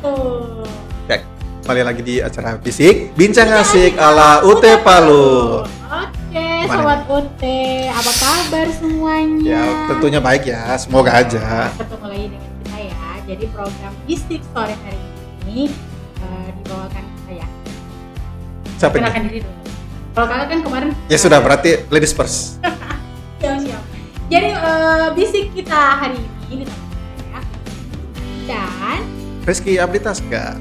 wabarakatuh. Cek, kembali lagi di acara Bisik, Bincang Asik ala UT Palu. Oke, Gimana Sobat UT, apa kabar semuanya? Ya, tentunya baik ya, semoga aja. Ketemu lagi dengan kita ya. Jadi program Bisik sore hari ini dibawakan saya. Siapa Kenalkan ini? diri dulu. Kalau kakak kan kemarin Ya sudah, berarti ladies first. siap. Jadi Bisik kita hari ini bersama saya dan Rizky Abditaska.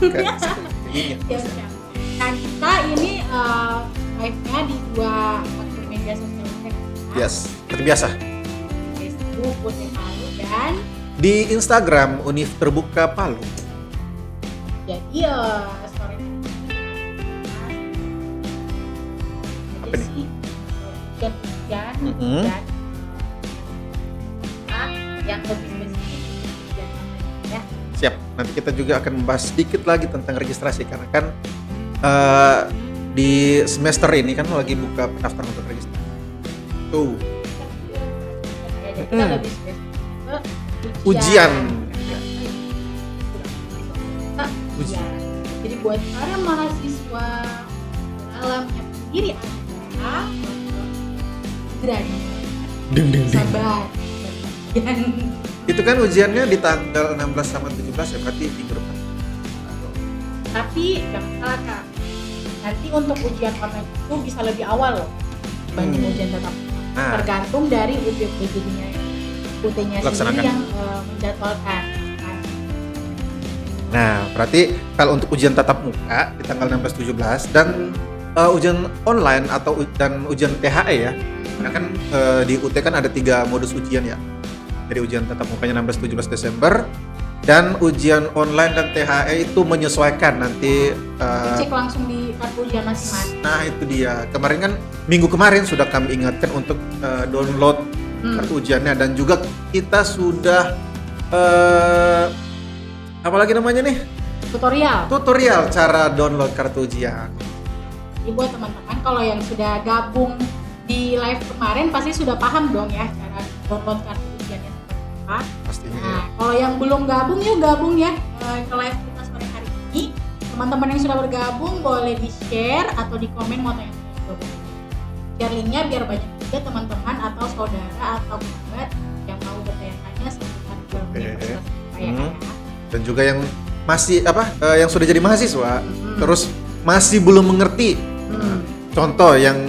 siap. Nah kita ini live-nya di dua akun media sosial kita. Yes, seperti biasa. Facebook UT Palu dan Di Instagram Univ Terbuka Palu. jadi sore hari ini Apa nih? hujan Mm-hmm. dan yang lebih spesifik hujan ya. Siap, nanti kita juga akan membahas sedikit lagi tentang registrasi karena kan di semester ini kan lagi buka pendaftaran untuk registrasi. Tuh, Jadi kita lebih spesifik ke ujian. Ujian. Jadi buat para mahasiswa dalamnya sendiri adalah berani Ding ding ding. sabar dan Itu kan ujiannya di tanggal 16 sama 17 ya, berarti minggu depan. tapi jangan salah Kak, nanti untuk ujian online itu bisa lebih awal loh dibanding ujian tatap muka. Nah. Tergantung dari UT-nya sendiri Laksanakan. yang menjadwalkan. Nah, berarti kalau untuk ujian tatap muka di tanggal 16-17 dan ujian online atau dan ujian THE ya. Karena kan di UT kan ada 3 modus ujian ya. Jadi ujian tatap mukanya 16-17 Desember dan ujian online dan THE itu menyesuaikan nanti Cek langsung di kartu ujian masing-masing. nah itu dia. Kemarin kan minggu kemarin sudah kami ingatkan untuk download kartu ujiannya dan juga kita sudah apalagi namanya nih? Tutorial cara download kartu ujian. Jadi buat teman-teman kalau yang sudah gabung di live kemarin pasti sudah paham dong ya cara download kartu ujiannya seperti apa. Pastinya. Nah, kalau yang belum gabung yuk gabung ya ke live kita sore hari ini. Teman-teman yang sudah bergabung boleh di-share atau di komen mau tanya juga. Share linknya biar banyak juga teman-teman atau saudara atau kerabat yang mau bertanya-tanya seputar universitas kita ya kan ya. Dan juga yang masih yang sudah jadi mahasiswa terus masih belum mengerti contoh yang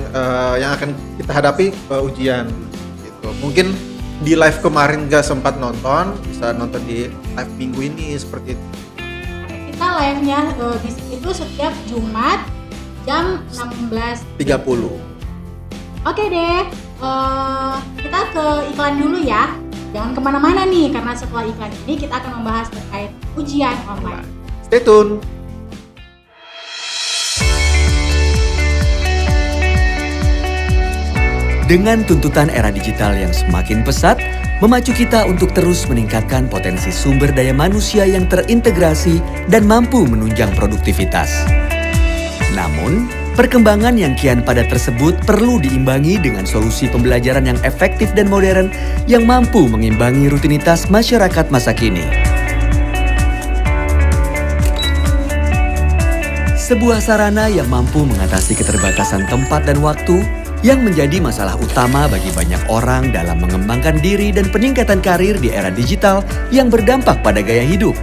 akan kita hadapi ujian gitu. Mungkin di live kemarin gak sempat nonton, bisa nonton di live minggu ini seperti itu. Kita live-nya di sini itu setiap Jumat jam 16.30. Oke deh, kita ke iklan dulu ya. Jangan kemana-mana nih, karena setelah iklan ini kita akan membahas terkait ujian online. Stay tune. Dengan tuntutan era digital yang semakin pesat, memacu kita untuk terus meningkatkan potensi sumber daya manusia yang terintegrasi dan mampu menunjang produktivitas. Namun, perkembangan yang kian padat tersebut perlu diimbangi dengan solusi pembelajaran yang efektif dan modern yang mampu mengimbangi rutinitas masyarakat masa kini. Sebuah sarana yang mampu mengatasi keterbatasan tempat dan waktu yang menjadi masalah utama bagi banyak orang dalam mengembangkan diri dan peningkatan karir di era digital yang berdampak pada gaya hidup.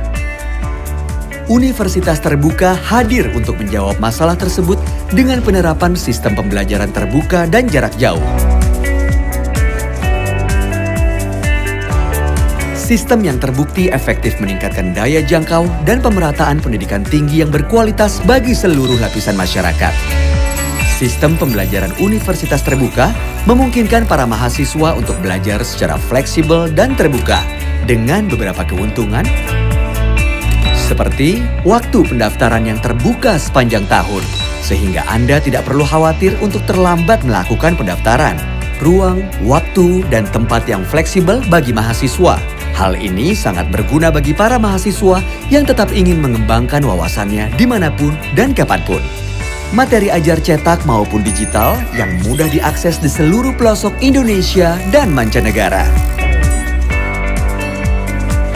Universitas Terbuka hadir untuk menjawab masalah tersebut dengan penerapan sistem pembelajaran terbuka dan jarak jauh. Sistem yang terbukti efektif meningkatkan daya jangkau dan pemerataan pendidikan tinggi yang berkualitas bagi seluruh lapisan masyarakat. Sistem pembelajaran Universitas Terbuka memungkinkan para mahasiswa untuk belajar secara fleksibel dan terbuka dengan beberapa keuntungan seperti waktu pendaftaran yang terbuka sepanjang tahun, sehingga Anda tidak perlu khawatir untuk terlambat melakukan pendaftaran. Ruang, waktu, dan tempat yang fleksibel bagi mahasiswa. Hal ini sangat berguna bagi para mahasiswa yang tetap ingin mengembangkan wawasannya dimanapun dan kapanpun. Materi ajar cetak maupun digital yang mudah diakses di seluruh pelosok Indonesia dan mancanegara.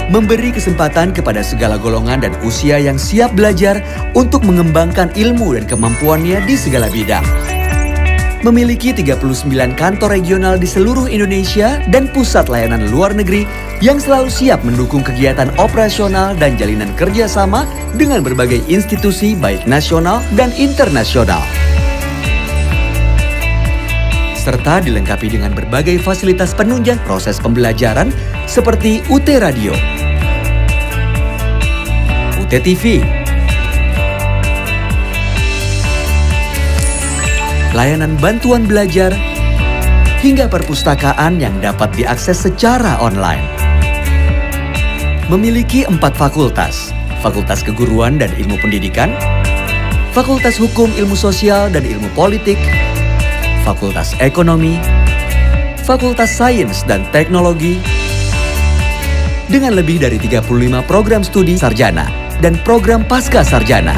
memberi kesempatan kepada segala golongan dan usia yang siap belajar untuk mengembangkan ilmu dan kemampuannya di segala bidang. Memiliki 39 kantor regional di seluruh Indonesia dan pusat layanan luar negeri yang selalu siap mendukung kegiatan operasional dan jalinan kerjasama dengan berbagai institusi baik nasional dan internasional. Serta dilengkapi dengan berbagai fasilitas penunjang proses pembelajaran seperti UT Radio, UT TV, layanan bantuan belajar, hingga perpustakaan yang dapat diakses secara online. Memiliki 4 fakultas, Fakultas Keguruan dan Ilmu Pendidikan, Fakultas Hukum Ilmu Sosial dan Ilmu Politik, Fakultas Ekonomi, Fakultas Sains dan Teknologi, dengan lebih dari 35 program studi sarjana dan program pasca sarjana.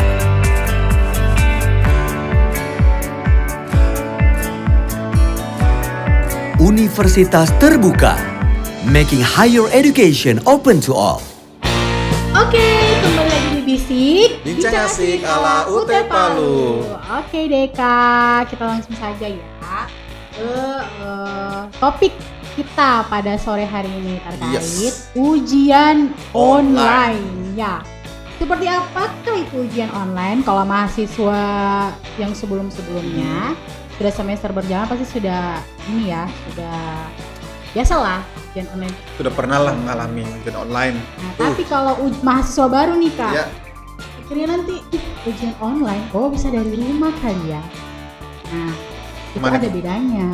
Universitas terbuka, making higher education open to all. Oke, kembali lagi di Bisik Bincang Asik ala UT Palu. Oke deh Kak, kita langsung saja ya ke topik kita pada sore hari ini terkait ujian online. Ya, seperti apakah itu ujian online? Kalau mahasiswa yang sebelum-sebelumnya sudah semester berjalan pasti sudah sudah biasalah ujian online. Sudah pernah lah mengalami ujian online. Nah, tapi kalau mahasiswa baru nih Kak, Ya. akhirnya nanti ujian online, bisa dari rumah kali ya. Nah, itu Gimana? ada bedanya.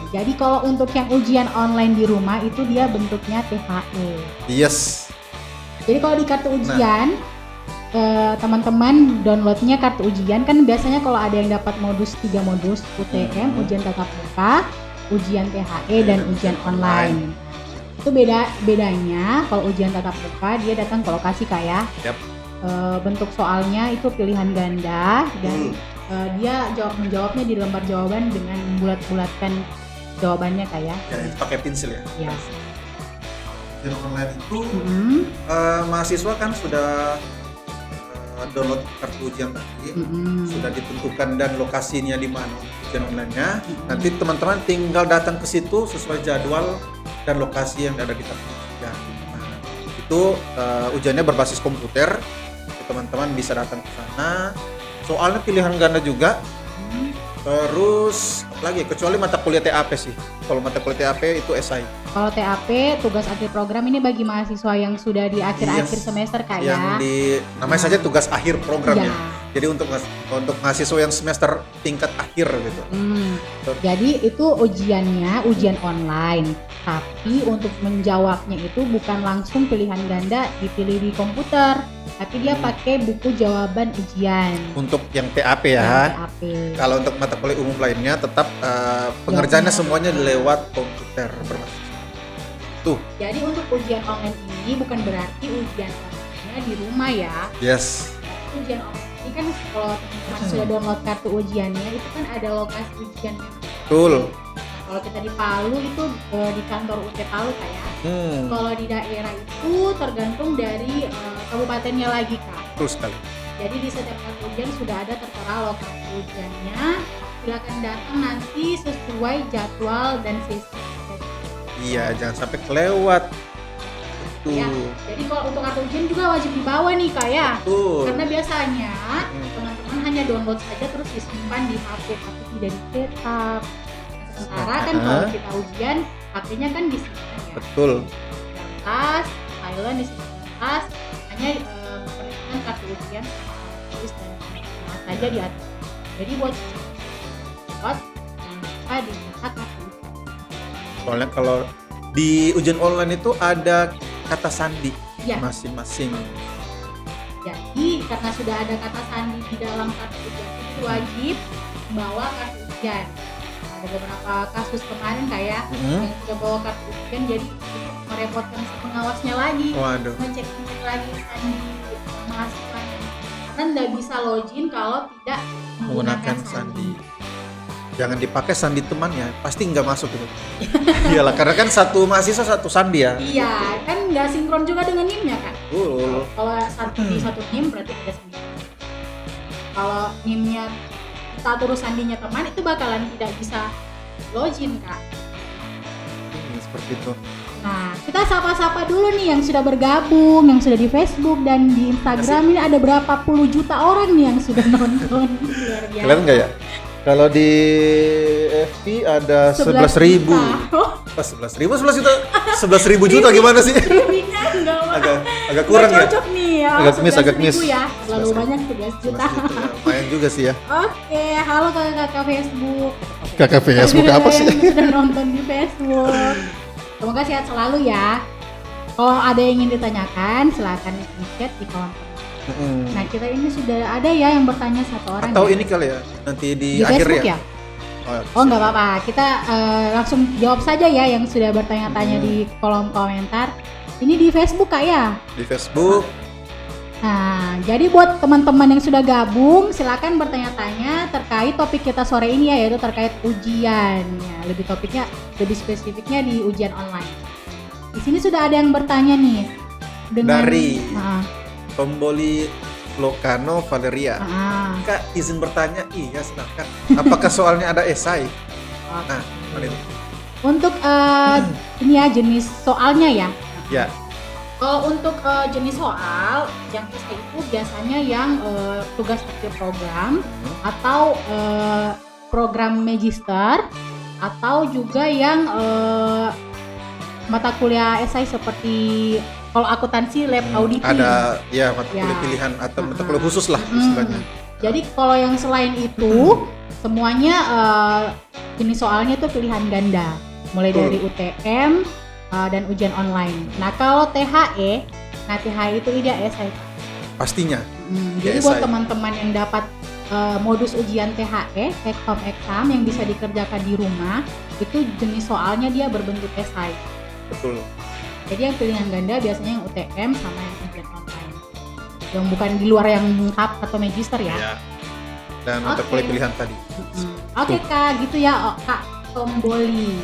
Jadi kalau untuk yang ujian online di rumah itu dia bentuknya THE. Yes. Jadi kalau di kartu ujian, teman-teman downloadnya kartu ujian kan biasanya kalau ada yang dapat 3 modus UTM, ujian tatap muka, ujian THE dan ujian online. Itu bedanya kalau ujian tatap muka dia datang ke lokasi kayak bentuk soalnya itu pilihan ganda dan dia menjawabnya di lembar jawaban dengan bulat-bulatkan jawabannya kayak. Ya, itu pakai pensil ya. Ya. Ujian online itu mahasiswa kan sudah download kartu ujian tadi, sudah ditentukan dan lokasinya di mana ujian online-nya. Nanti teman-teman tinggal datang ke situ sesuai jadwal dan lokasi yang ada di kartu ujian. Nah, itu ujiannya berbasis komputer. Teman-teman bisa datang ke sana. Soalnya pilihan ganda juga. Terus lagi kecuali mata kuliah TAP sih. Kalau mata kuliah TAP itu SI. Kalau TAP tugas akhir program ini bagi mahasiswa yang sudah di akhir-akhir semester kayak. Yang di namanya saja tugas akhir programnya. Ya. Jadi untuk mahasiswa yang semester tingkat akhir gitu. Jadi itu ujiannya ujian online. Tapi untuk menjawabnya itu bukan langsung pilihan ganda dipilih di komputer, tapi dia pakai buku jawaban ujian. Untuk yang TAP ya. TAP. Kalau untuk mata kuliah umum lainnya tetap pengerjaannya semuanya lewat komputer berbasis. Tuh. Jadi untuk ujian online ini bukan berarti ujian online di rumah ya. Yes. Ujian online ini kan kalau teman-teman sudah download kartu ujiannya itu kan ada lokasi ujiannya. Betul. Kalau kita di Palu itu di kantor UT Palu kayak. Kalau di daerah itu tergantung dari kabupatennya lagi Kak. Betul sekali. Jadi di setiap kartu ujian sudah ada tertera lokasi ujiannya. Silakan datang nanti sesuai jadwal dan sesi. Iya, jangan sampai kelewat. Itu. Ya, jadi kalau untuk kartu ujian juga wajib dibawa nih Kak ya. Betul. Karena biasanya teman-teman hanya download saja terus disimpan di HP tapi tidak dicetak. Sementara kan kalau kita ujian HP-nya kan disimpan ya. Betul. Tas, file disimpan di tas, hanya memperhatikan kartu ujian tulis dan nama saja di atas. Jadi buat jangan lupa dicetak kartu ujian. Soalnya kalau di ujian online itu ada kata sandi masing-masing. Jadi karena sudah ada kata sandi di dalam kartu ujian itu wajib membawa kartu ujian. Ada beberapa kasus kemarin kayak yang sudah bawa kartu ujian jadi merepotkan si pengawasnya lagi. Waduh. Ngecek lagi sandi mahasiswanya karena nggak bisa login kalau tidak Menggunakan sandi. jangan dipakai sandi temannya, pasti nggak masuk gitu. Iyalah, karena kan satu mahasiswa satu sandi ya. Iya, kan nggak sinkron juga dengan NIM-nya kan. Kalau di satu NIM berarti ada sinkron. Kalau NIM-nya kita terus sandinya teman, itu bakalan tidak bisa login Kak. Seperti itu. Nah, kita sapa-sapa dulu nih yang sudah bergabung, yang sudah di Facebook dan di Instagram. Ini ada berapa puluh juta orang nih yang sudah nonton. Luar biasa. Kelihatan nggak ya? Kalau di FB ada 11.000. Oh, 11.000, 11.000 juta gimana sih? streamingnya agak kurang ya. Cocok nih ya. Agak miss. Ya. Lalu banyak 11 juta. Lumayan juga sih ya. Oke, halo kakak Facebook. Kakak Facebook apa sih? Yang sudah nonton di Facebook. Semoga sehat selalu ya. Kalau ada yang ingin ditanyakan, silakan di chat di kolom komentar. Nah, kita ini sudah ada ya yang bertanya satu orang. Atau ya? ini kali ya, nanti di akhir Facebook ya. Oh nggak apa-apa, kita langsung jawab saja ya yang sudah bertanya-tanya di kolom komentar. Ini di Facebook Kak ya? Di Facebook. Nah, jadi buat teman-teman yang sudah gabung, silakan bertanya-tanya terkait topik kita sore ini ya, yaitu terkait ujian. Ya, lebih spesifiknya di ujian online. Di sini sudah ada yang bertanya nih. Dari Tomboli Lokano Valeria. Kak, izin bertanya. Iya, silakan. Apakah soalnya ada esai? Nah, mana itu? Untuk ini ya jenis soalnya ya. Ya. Kalau untuk jenis soal yang esai itu biasanya yang tugas akhir program atau program magister atau juga yang mata kuliah esai seperti kalau akuntansi lab auditing. Ada ya mata kuliah pilihan atau mata kuliah khusus lah istilahnya. Jadi kalau yang selain itu semuanya jenis soalnya itu pilihan ganda, mulai dari UTM dan ujian online. Nah kalau THE itu tidak esai. Pastinya. Jadi buat teman-teman yang dapat modus ujian THE, take home exam yang bisa dikerjakan di rumah, itu jenis soalnya dia berbentuk esai. Betul. Jadi yang pilihan ganda biasanya yang UTM sama yang ujian online. Yang bukan di luar yang TAP atau magister ya. Iya. Dan mata kuliah pilihan tadi. Oke Kak, gitu ya Kak Tomboli.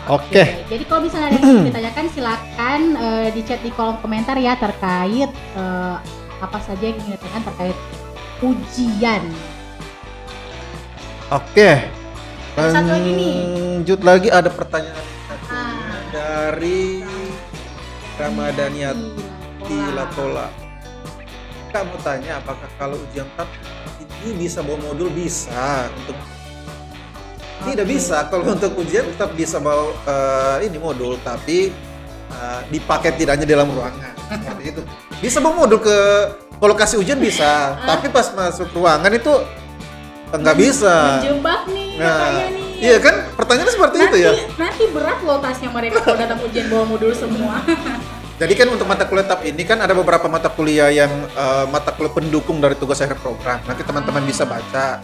Oke. Jadi kalau misalnya ada yang ingin ditanyakan silakan di chat di kolom komentar ya terkait apa saja yang ingin ditanyakan terkait ujian. Oke. Satu lagi nih. Lanjut lagi ada pertanyaan dari Ramadhaniat Tilatola. Kak mau tanya apakah kalau ujian TAP ini bisa bawa modul? Bisa. Untuk tidak bisa, kalau untuk ujian tetap bisa bawa ini modul, tapi dipakai tidak hanya dalam ruangan seperti itu. Bisa bawa modul ke lokasi ujian bisa, tapi pas masuk ruangan itu nggak bisa. Menjebak nih katanya nih. Iya kan, pertanyaannya seperti itu ya. Nanti berat loh tasnya mereka kalau datang ujian bawa modul semua. Jadi kan untuk mata kuliah TAP ini kan ada beberapa mata kuliah yang mata kuliah pendukung dari tugas akhir program. Nanti teman-teman bisa baca.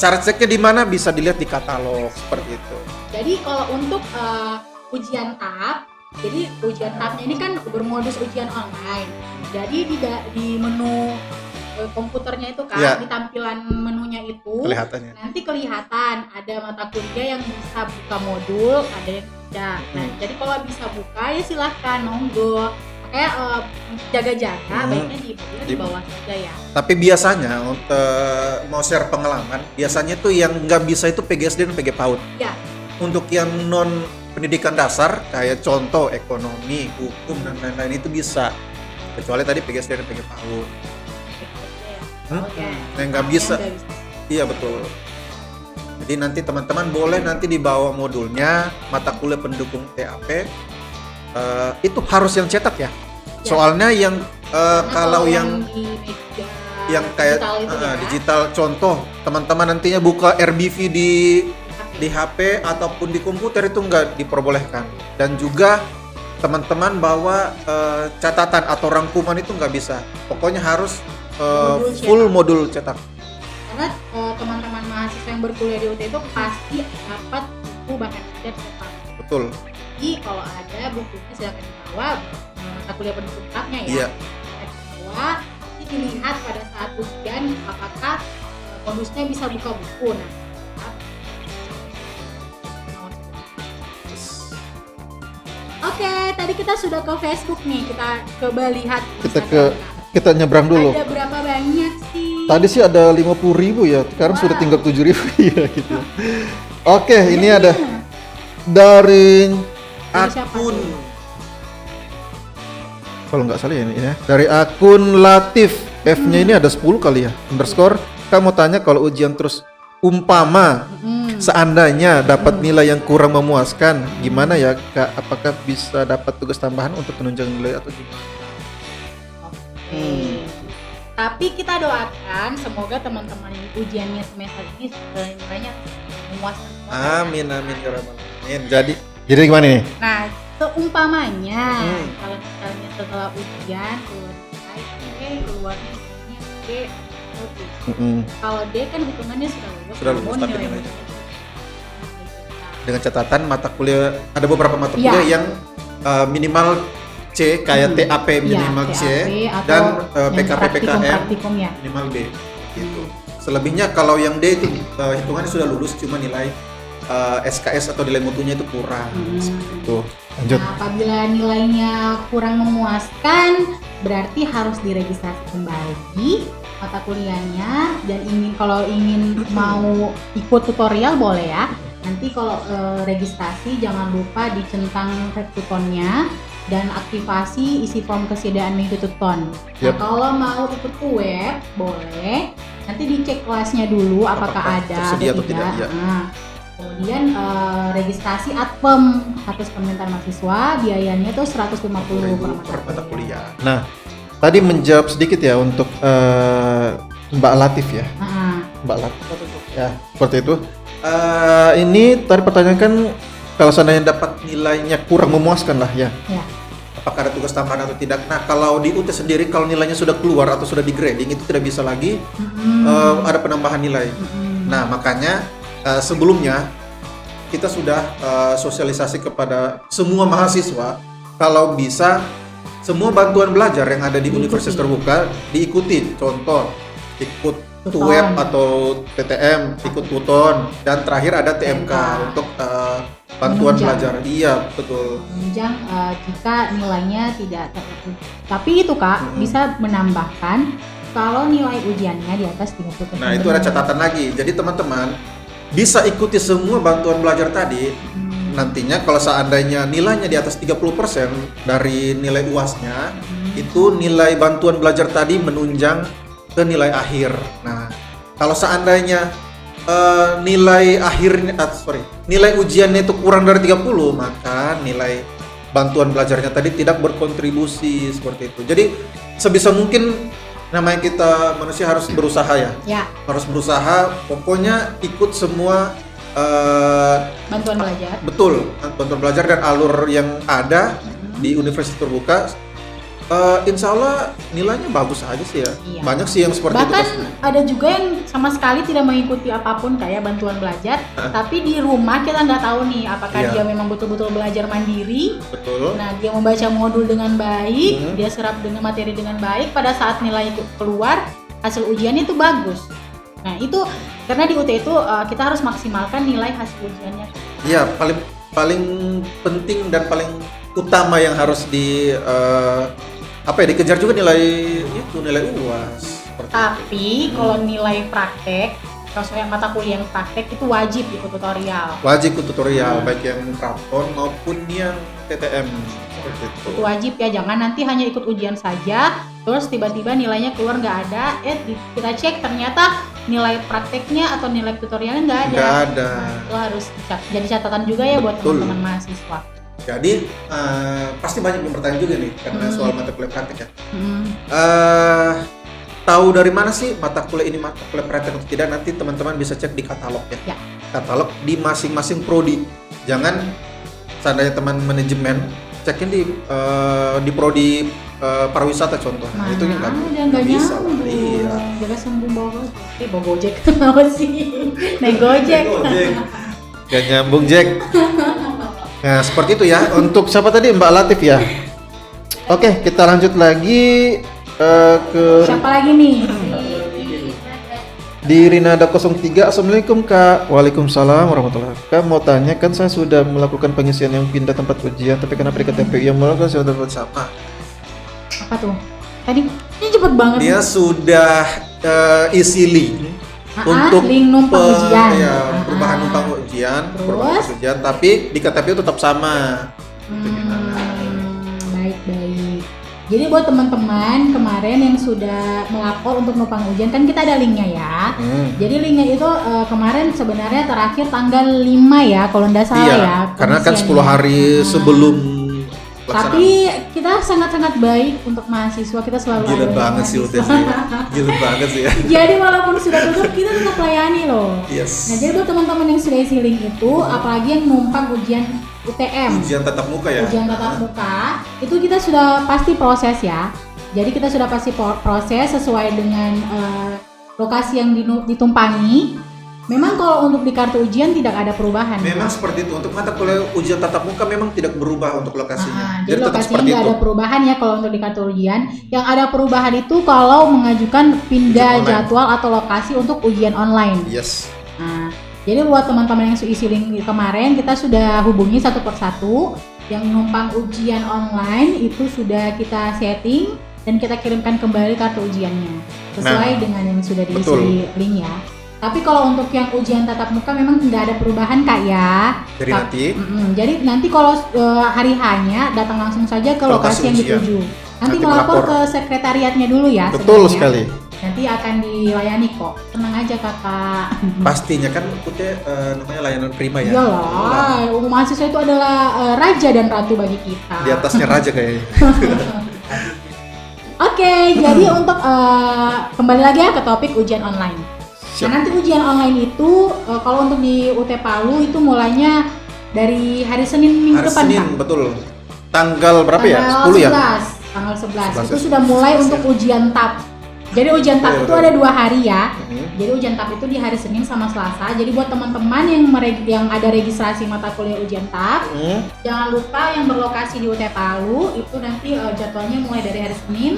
Cara ceknya di mana bisa dilihat di katalog seperti itu. Jadi kalau untuk ujian TAP, jadi ujian TAP-nya ini kan bermodus ujian online. Jadi di menu komputernya itu kan, di tampilan menunya itu nanti kelihatan ada mata kuliah yang bisa buka modul, ada yang tidak. Nah, jadi kalau bisa buka ya silahkan monggo. Kayak jaga-jaga baiknya di bawah saja ya. Tapi biasanya untuk mau share pengalaman, biasanya tuh yang nggak bisa itu PGSD dan PG PAUD. Ya. Untuk yang non pendidikan dasar kayak contoh ekonomi, hukum dan lain-lain itu bisa. Kecuali tadi PGSD dan PG PAUD. Yang nggak bisa. Iya betul. Jadi nanti teman-teman boleh nanti dibawa modulnya mata kuliah pendukung TAP. Itu harus yang cetak ya. Soalnya yang kalau yang kayak digital contoh teman-teman nantinya buka RBV di HP ataupun di komputer itu nggak diperbolehkan. Dan juga teman-teman bawa catatan atau rangkuman itu nggak bisa. Pokoknya harus full modul cetak. Karena teman-teman mahasiswa yang berkuliah di UT itu pasti dapat buku bahkan ada cetak. Betul. Jadi kalau ada bukunya silakan dibawa, mata kuliah pendukung TAP-nya ya. Iya. Dibawa, dilihat pada saat ujian apakah modusnya bisa buka buku. Nah, oke, tadi kita sudah ke Facebook nih, kita coba lihat. Kita nyebrang dulu. Ada berapa banyak sih? Tadi sih ada 50.000 ya, sekarang sudah tinggal 7.000 ya gitu. Oke, ini ada dari akun, kalau nggak salah ya ini ya, dari akun Latif, F-nya ini ada 10 kali ya, underscore. Kamu tanya kalau ujian terus umpama seandainya dapat nilai yang kurang memuaskan, gimana ya Kak? Apakah bisa dapat tugas tambahan untuk penunjang nilai atau gimana? Tapi kita doakan semoga teman-teman ujiannya semester ini nilainya memuaskan. Amin amin ya rabbal alamin. Jadi gimana nih? Nah, seumpamanya kalau misalnya setelah ujian keluar nilai keluarnya D, kalau D kan hitungannya sudah lulus tapi nilainya. Dengan catatan mata kuliah, ada beberapa mata kuliah yang minimal C, kayak TAP minimal C, dan PKP PKM minimal B gitu. Selebihnya kalau yang D itu hitungannya sudah lulus, cuma nilai SKS atau nilai mutunya itu kurang. Itu. Lanjut. Nah, apabila nilainya kurang memuaskan, berarti harus diregistrasi kembali mata kuliahnya, dan kalau ingin mau ikut tutorial boleh ya. Nanti kalau registrasi jangan lupa dicentang rektutonnya dan aktivasi isi form kesediaan mengikuti tuton. Nah, kalau mau ikut ke web boleh, nanti dicek kelasnya dulu apakah ada atau tidak. Nah, kemudian registrasi ATPEM, status permintaan mahasiswa, biayanya tuh 150 per mata kuliah. Nah, tadi menjawab sedikit ya untuk Mbak Latif ya. Mbak Latif ya, seperti itu. Ini tadi pertanyaan kan kalau seandainya dapat nilainya kurang memuaskan lah ya. Apakah ada tugas tambahan atau tidak? Nah, kalau di UT sendiri kalau nilainya sudah keluar atau sudah di grading itu tidak bisa lagi ada penambahan nilai. Nah, makanya sebelumnya kita sudah sosialisasi kepada semua mahasiswa kalau bisa semua bantuan belajar yang ada di universitas terbuka diikuti. Contoh, ikut web atau TTM, ikut tuton, dan terakhir ada TMK untuk bantuan belajar. Iya, betul. Menunjang jika nilainya tidak terpenuhi. Tapi itu Kak bisa menambahkan kalau nilai ujiannya di atas 30%. Nah, itu ada catatan lagi. Jadi teman-teman bisa ikuti semua bantuan belajar tadi. Nantinya kalau seandainya nilainya di atas 30% dari nilai UASnya, itu nilai bantuan belajar tadi menunjang ke nilai akhir. Nah, kalau seandainya nilai ujiannya itu kurang dari 30, maka nilai bantuan belajarnya tadi tidak berkontribusi seperti itu. Jadi sebisa mungkin namanya kita manusia harus berusaha ya. Harus berusaha, pokoknya ikut semua bantuan belajar. Betul, bantuan belajar dan alur yang ada di universitas terbuka. Insya Allah nilainya bagus aja sih ya. Banyak sih yang seperti itu. Bahkan ada juga yang sama sekali tidak mengikuti apapun kayak bantuan belajar, tapi di rumah kita nggak tahu nih apakah dia memang betul-betul belajar mandiri. Betul. Nah, dia membaca modul dengan baik, dia serap dengan materi dengan baik, pada saat nilai keluar hasil ujiannya itu bagus. Nah, itu karena di UT itu kita harus maksimalkan nilai hasil ujiannya. Iya, paling penting dan paling utama yang harus dikejar juga nilai UAS. Tapi kalau nilai praktek, kalau yang mata kuliah yang praktek itu wajib ikut tutorial. Wajib ikut tutorial, baik yang Krapton maupun yang TTM. Itu wajib ya, jangan nanti hanya ikut ujian saja, terus tiba-tiba nilainya keluar nggak ada, kita cek ternyata nilai prakteknya atau nilai tutorialnya nggak ada. Nggak ada. Nah, itu harus jadi catatan juga ya buat teman-teman mahasiswa. Jadi pasti banyak yang bertanya juga nih karena soal mata kuliah praktek ya. Tahu dari mana sih mata kuliah ini mata kuliah praktek atau tidak? Nanti teman-teman bisa cek di katalog ya. Katalog di masing-masing prodi. Jangan seandainya teman manajemen cekin di prodi pariwisata contoh. Nah, itu nggak bisa. Iya. Jangan sembung bawa Gojek apa sih? Naik Gojek. Gak nyambung Jack. Nah, seperti itu ya. Untuk siapa tadi? Mbak Latif ya. Oke, kita lanjut lagi ke siapa lagi nih? Di Rinada 03, Assalamualaikum Kak. Waalaikumsalam warahmatullahi wabarakatuh. Kak mau tanya, kan saya sudah melakukan pengisian yang pindah tempat ujian, tapi kenapa di KTP yang melakukan sudah tempat sama? Apa tuh? Tadi ini cepet banget. Dia sudah isi link untuk link numpang ujian. Perubahan numpang ujian, Terus? tapi di KTP tetap sama. Baik. Jadi buat teman-teman kemarin yang sudah melapor untuk numpang ujian, kan kita ada linknya ya. Jadi linknya itu kemarin sebenarnya terakhir tanggal 5 ya, kalau nggak salah ya. Karena kan 10 hari sebelum pelaksanaan. Tapi kita sangat-sangat baik untuk mahasiswa, kita selalu Gila ada banget sih mahasiswa. UTS. Gila banget sih ya. Jadi walaupun sudah tutup, kita tetap layani loh. Yes. Nah, jadi buat teman-teman yang sudah isi link itu, apalagi yang numpang ujian UTM, Ujian tatap muka ya. ujian tatap muka, itu kita sudah pasti proses ya. Jadi kita sudah pasti proses sesuai dengan lokasi yang ditumpangi. Memang kalau untuk di kartu ujian tidak ada perubahan. Memang seperti itu. Untuk mata kuliah ujian tatap muka memang tidak berubah untuk lokasinya. Jadi tetap lokasinya seperti nggak itu. ada perubahan ya kalau untuk di kartu ujian. Yang ada perubahan itu kalau mengajukan pindah Ujian online. jadwal atau lokasi untuk ujian online. Yes. Nah, jadi buat teman-teman yang isi link kemarin, kita sudah hubungi satu persatu. Yang numpang ujian online itu sudah kita setting dan kita kirimkan kembali kartu ujiannya sesuai dengan yang sudah diisi betul. link ya. Tapi kalau untuk yang ujian tatap muka memang tidak ada perubahan Kak ya. Jadi nanti Jadi nanti kalau hari hanya datang langsung saja ke lokasi yang ujian. dituju. Nanti Nanti melapor melapor. ke sekretariatnya dulu ya. betul sebenarnya. sekali. Nanti akan dilayani kok. Tenang aja Kakak. Pastinya kan namanya layanan prima ya. Iyalah, mahasiswa itu adalah raja dan ratu bagi kita. Di atasnya raja kayaknya. Oke, jadi untuk kembali lagi ya ke topik ujian online. Siap. Nah, nanti ujian online itu kalau untuk di UT Palu itu mulainya dari hari Senin minggu Hari depan Senin, Kak? betul. Tanggal berapa ya? Tanggal 10 ya? 11, tanggal 11. 11 Itu ya? sudah mulai 11 untuk ya. ujian TAP. Jadi ujian TAP Betul, itu betul. ada 2 hari ya. Mhm. Jadi ujian TAP itu di hari Senin sama Selasa. Jadi buat teman-teman yang ada registrasi mata kuliah ujian TAP, jangan lupa yang berlokasi di UT Palu itu nanti jadwalnya mulai dari hari Senin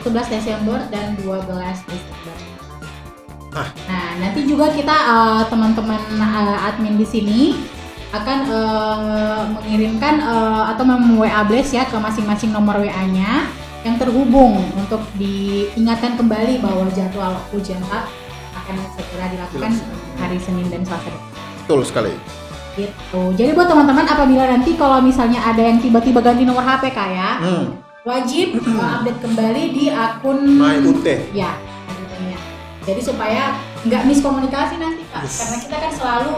11 Desember dan 12 Desember. Nah, nanti juga kita teman-teman admin di sini akan mengirimkan atau WA blast ya ke masing-masing nomor WA-nya yang terhubung untuk diingatkan kembali bahwa jadwal ujian TAP akan segera dilakukan hari Senin dan Selasa depan. Betul sekali. Gitu. Jadi buat teman-teman apabila nanti kalau misalnya ada yang tiba-tiba ganti nomor HP Kak ya, wajib update kembali di akun MyUT. ya, akunnya. Jadi supaya nggak miskomunikasi nanti Kak, Yes. karena kita kan selalu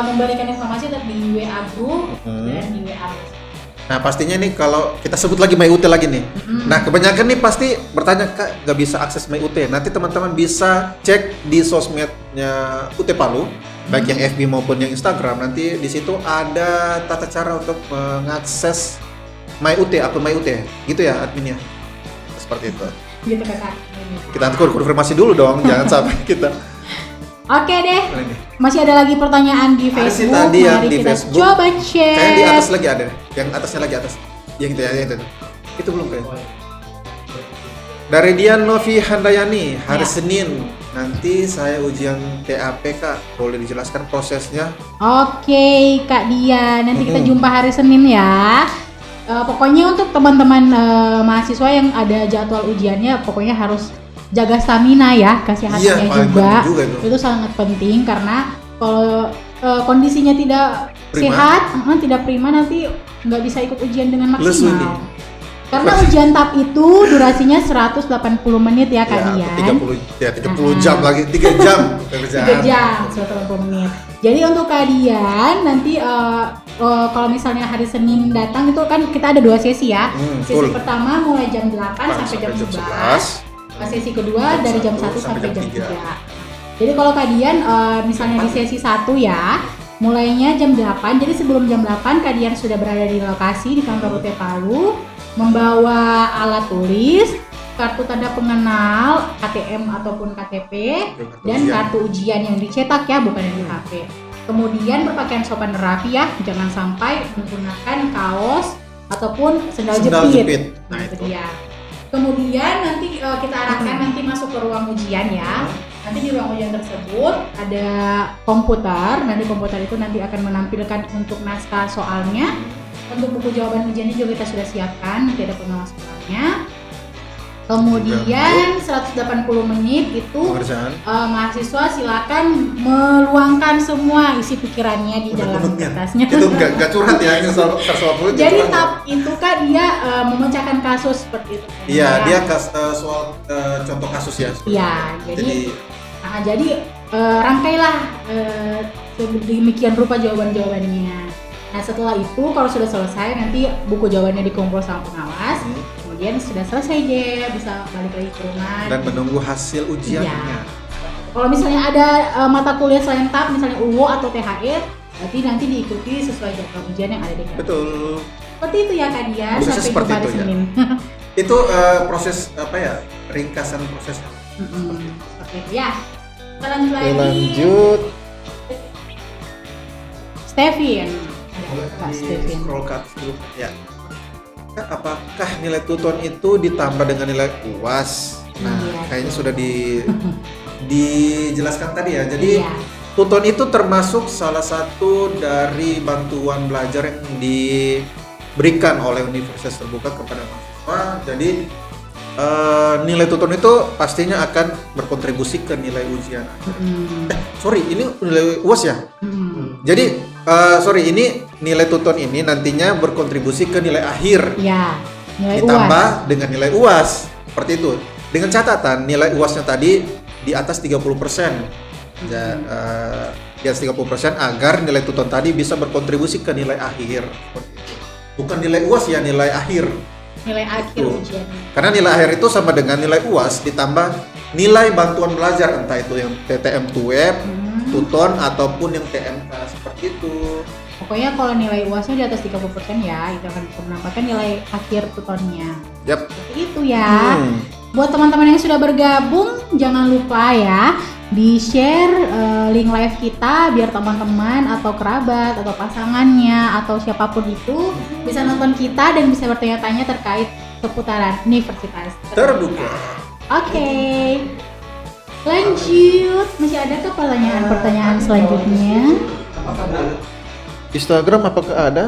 memberikan informasi tetap di WA group dan di WA. Nah pastinya nih kalau kita sebut lagi MyUT lagi nih. Nah kebanyakan nih pasti bertanya Kak nggak bisa akses MyUT. Nanti teman-teman bisa cek di sosmednya UT Palu, baik yang FB maupun yang Instagram. Nanti di situ ada tata cara untuk mengakses MyUT, akun MyUT, gitu ya adminnya. Seperti itu. Gitu Kakak. Kita nanti konfirmasi dulu dong, jangan sampai kita. Oke deh, Nah, ini. masih ada lagi pertanyaan di Ada sih Facebook. tadi yang Mari di kita Facebook. coba cek. Kayaknya di atas lagi ada, yang atasnya lagi atas. Yang itu ya, yang itu. Itu belum kayaknya. Dari Dian Novi Handayani, hari Ya. Senin nanti saya ujian TAP Kak, boleh dijelaskan prosesnya? Oke Kak Dia, nanti kita jumpa hari Senin ya. Pokoknya untuk teman-teman mahasiswa yang ada jadwal ujiannya, pokoknya harus jaga stamina ya, kesehatannya paling juga. penting juga itu. Itu sangat penting karena kalau kondisinya tidak Prima. sehat, tidak prima nanti nggak bisa ikut ujian dengan Lesu maksimal. nih. Karena ujian TAP itu durasinya 180 menit ya Kak Dian. 30 jam lagi, 3 jam 3 jam, 180 menit. Jadi untuk kalian nanti kalau misalnya hari Senin datang itu kan kita ada 2 sesi ya. Sesi full. pertama mulai jam 8 sampai jam 11. Sesi kedua dari jam 1 sampai jam 3. Jadi kalau kalian misalnya di sesi 1 ya, mulainya jam 8. Jadi sebelum jam 8 kalian sudah berada di lokasi di kantor UT Palu, membawa alat tulis, kartu tanda pengenal, KTM ataupun KTP, dan kartu ujian yang dicetak ya, bukan yang di HP. Kemudian berpakaian sopan rapi ya, jangan sampai menggunakan kaos ataupun sendal jepit. Nah, itu. dia. Kemudian nanti kita arahkan nanti masuk ke ruang ujian ya. Nanti di ruang ujian tersebut ada komputer. Nanti komputer itu nanti akan menampilkan untuk naskah soalnya. Untuk buku jawaban ujiannya juga kita sudah siapkan, nanti ada pengawas soalnya. Kemudian 180 menit itu mahasiswa silakan meluangkan semua isi pikirannya di dalam kertasnya. Itu nggak curhat ya, ini soal 180. Jadi tahap itu kan dia memecahkan kasus seperti itu. Iya, dia soal contoh kasus ya. Iya, jadi rangkailah demikian rupa jawaban-jawabannya. Nah setelah itu kalau sudah selesai nanti buku jawabannya dikumpul sama pengawas. Kemudian sudah selesai deh, bisa balik lagi ke rumah dan menunggu hasil ujiannya. Ya. Kalau misalnya ada mata kuliah selain TAP, misalnya UO atau THR, berarti nanti diikuti sesuai jadwal ujian yang ada di kampus. Betul. Seperti itu ya Kak Dian, sampai jumpa hari Senin. Itu proses apa ya? Ringkasan prosesnya. Seperti itu ya. Kita lanjut lagi. Lanjut. Stevin. Scroll ke atas dulu ya. Apakah nilai tuton itu ditambah dengan nilai UAS? Nah, kayaknya sudah dijelaskan tadi ya. Jadi tuton itu termasuk salah satu dari bantuan belajar yang diberikan oleh Universitas Terbuka kepada mahasiswa. Jadi nilai tuton itu pastinya akan berkontribusi ke nilai ujian. Ini nilai UAS ya. Jadi ini nilai tuton ini nantinya berkontribusi ke nilai akhir. Ya, nilai ditambah UAS. dengan nilai UAS. Seperti itu. Dengan catatan nilai UASnya tadi di atas 30%. Di atas 30% agar nilai tuton tadi bisa berkontribusi ke nilai akhir. Seperti itu. Bukan nilai UAS ya, nilai akhir. Nilai akhir ujiannya. Karena nilai akhir itu sama dengan nilai UAS ditambah nilai bantuan belajar, entah itu yang TTM Web, tuton ataupun yang TMK seperti itu. Pokoknya kalau nilai UASnya di atas 30% ya, itu akan bisa menampakkan nilai akhir tutonnya. Yap. Seperti itu ya. Buat teman-teman yang sudah bergabung, jangan lupa ya di-share link live kita biar teman-teman atau kerabat atau pasangannya atau siapapun itu bisa nonton kita dan bisa bertanya-tanya terkait seputaran Universitas Terbuka. Oke. Lanjut, masih ada ke pertanyaan selanjutnya? Instagram apakah ada?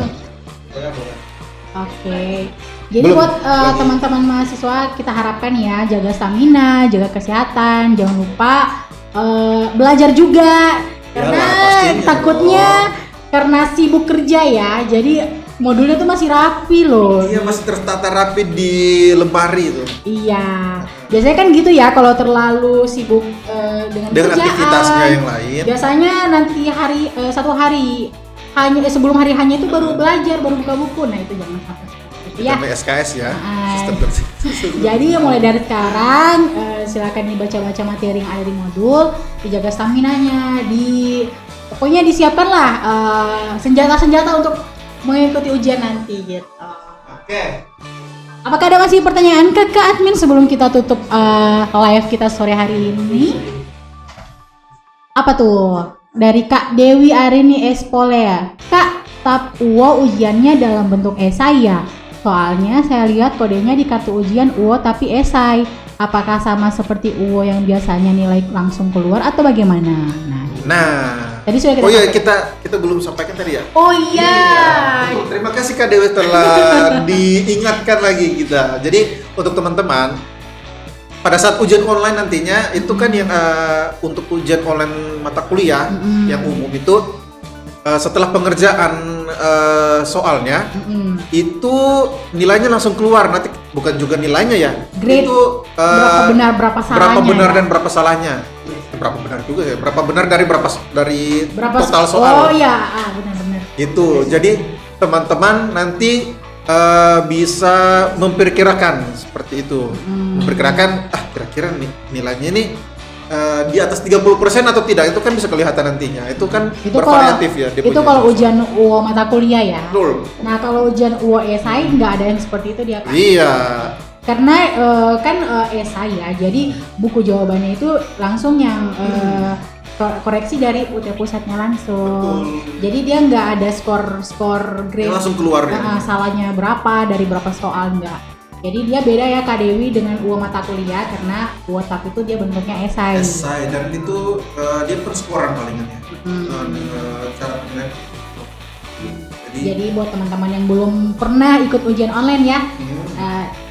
Oke. Jadi buat teman-teman mahasiswa kita harapkan ya jaga stamina, jaga kesehatan, jangan lupa belajar juga karena takutnya karena sibuk kerja ya. Jadi modulnya tuh masih rapi loh. Iya, masih tertata rapi di lemari itu. Iya. Biasanya kan gitu ya kalau terlalu sibuk dengan kerjaan, aktivitasnya yang lain. Biasanya nanti satu hari hanya sebelum hari hanya itu baru belajar, baru buka buku. Nah, itu jangan sampai seperti itu ya. SKS ya. Jadi mulai dari sekarang silakan dibaca-baca materi yang ada di modul, dijaga staminanya, pokoknya disiapkanlah senjata-senjata untuk mengikuti ujian nanti gitu. Oke. Apakah ada masih pertanyaan ke Kak Admin sebelum kita tutup live kita sore hari ini? Apa tuh? Dari Kak Dewi Arini Espolea. Kak, TAP UO ujiannya dalam bentuk esai ya? Soalnya saya lihat kodenya di kartu ujian UO tapi esai. Apakah sama seperti UO yang biasanya nilai langsung keluar atau bagaimana? Nah, tadi sudah kita belum sampaikan tadi ya. Oh iya. Terima kasih Kak Dewi telah diingatkan lagi kita. Jadi untuk teman-teman pada saat ujian online nantinya itu kan yang untuk ujian online mata kuliah yang umum itu setelah pengerjaan soalnya itu nilainya langsung keluar, nanti bukan juga nilainya ya, grade itu berapa benar berapa salahnya, berapa benar dan berapa salahnya, berapa benar juga ya, berapa benar dari berapa total soal. Oh iya, benar-benar itu. Jadi teman-teman nanti bisa memperkirakan seperti itu, memperkirakan kira-kira nilainya nih di atas 30% atau tidak, itu kan bisa kelihatan nantinya. Itu kan bervariatif ya. Itu kalau ujian UO mata kuliah ya. Betul. Nah kalau ujian UO esai nggak ada yang seperti itu dia kan? Iya. Karena esai ya, jadi buku jawabannya itu langsung yang koreksi dari UT pusatnya langsung. Betul. Jadi dia nggak ada skor grade. Dia langsung keluar ya. Salahnya berapa dari berapa soal nggak. Jadi dia beda ya Kak Dewi dengan UA mata kuliah karena UA TAP itu dia bentuknya esai. Esai dan itu dia per skoran palingan ya. Cara penilaian. Jadi buat teman-teman yang belum pernah ikut ujian online ya,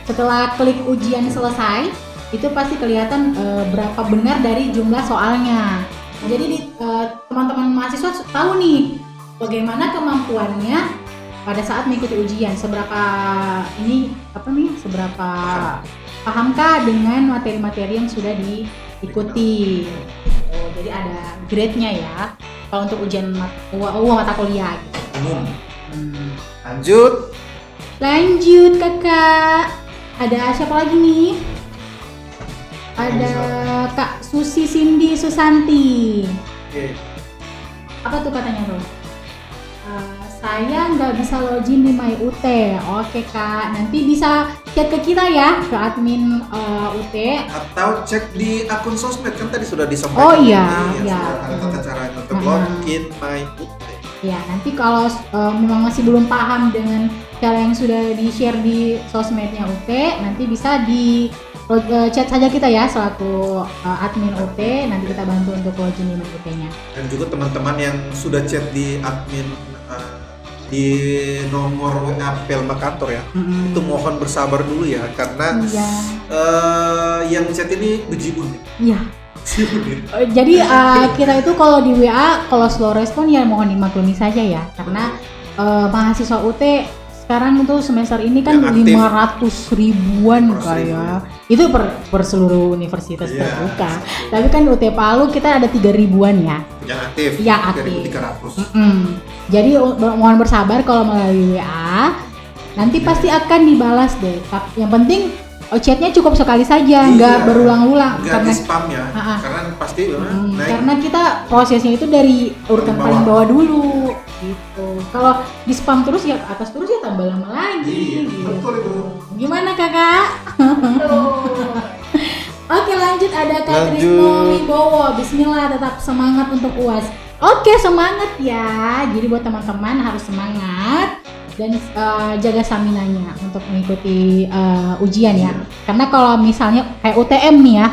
setelah klik ujian selesai, itu pasti kelihatan berapa benar dari jumlah soalnya. Jadi teman-teman mahasiswa tahu nih bagaimana kemampuannya pada saat mengikuti ujian, seberapa pahamkah dengan materi-materi yang sudah diikuti. Jadi ada grade-nya ya kalau untuk ujian mata kuliah gitu. Lanjut kakak, ada siapa lagi nih? Ada Kak Susi Cindy Susanti. Apa tuh katanya tuh? Saya nggak bisa login di MyUT. Oke kak, nanti bisa chat ke kita ya, ke admin UT. Atau cek di akun sosmed, kan tadi sudah disampaikan. Oh iya, ada tata caranya untuk login MyUT. Ya, nanti kalau memang masih belum paham dengan cara yang sudah di-share di sosmednya UT, nanti bisa di chat saja kita ya selaku admin UT, nanti kita bantu untuk login di UT-nya. Dan juga teman-teman yang sudah chat di admin di nomor WA Pelma kantor ya, itu mohon bersabar dulu ya karena yang chat ini bejibun. Iya. Jadi kita itu kalau di WA kalau slow respon ya mohon dimaklumi saja ya karena mahasiswa UT sekarang itu semester ini kan 500 ribuan kayak itu per seluruh universitas terbuka. Tapi kan UT Palu kita ada 3 ribuan ya. Yang aktif. Yang aktif. 3.300. Jadi mohon bersabar kalau melalui WA. Nanti pasti akan dibalas deh. Yang penting chatnya cukup sekali saja, nggak berulang-ulang. Nggak di spam ya, karena pasti naik. Karena kita prosesnya itu dari urutan paling bawah dulu, gitu. Kalau di spam terus ya atas terus ya tambah lama lagi. Gitu. Betul itu. Gimana kakak? Oke lanjut, ada Kak Trisno Wibowo. Bismillah, tetap semangat untuk UAS. Oke semangat ya. Jadi buat teman-teman harus semangat dan jaga staminanya untuk mengikuti ujian ya. Karena kalau misalnya kayak UTM nih ya,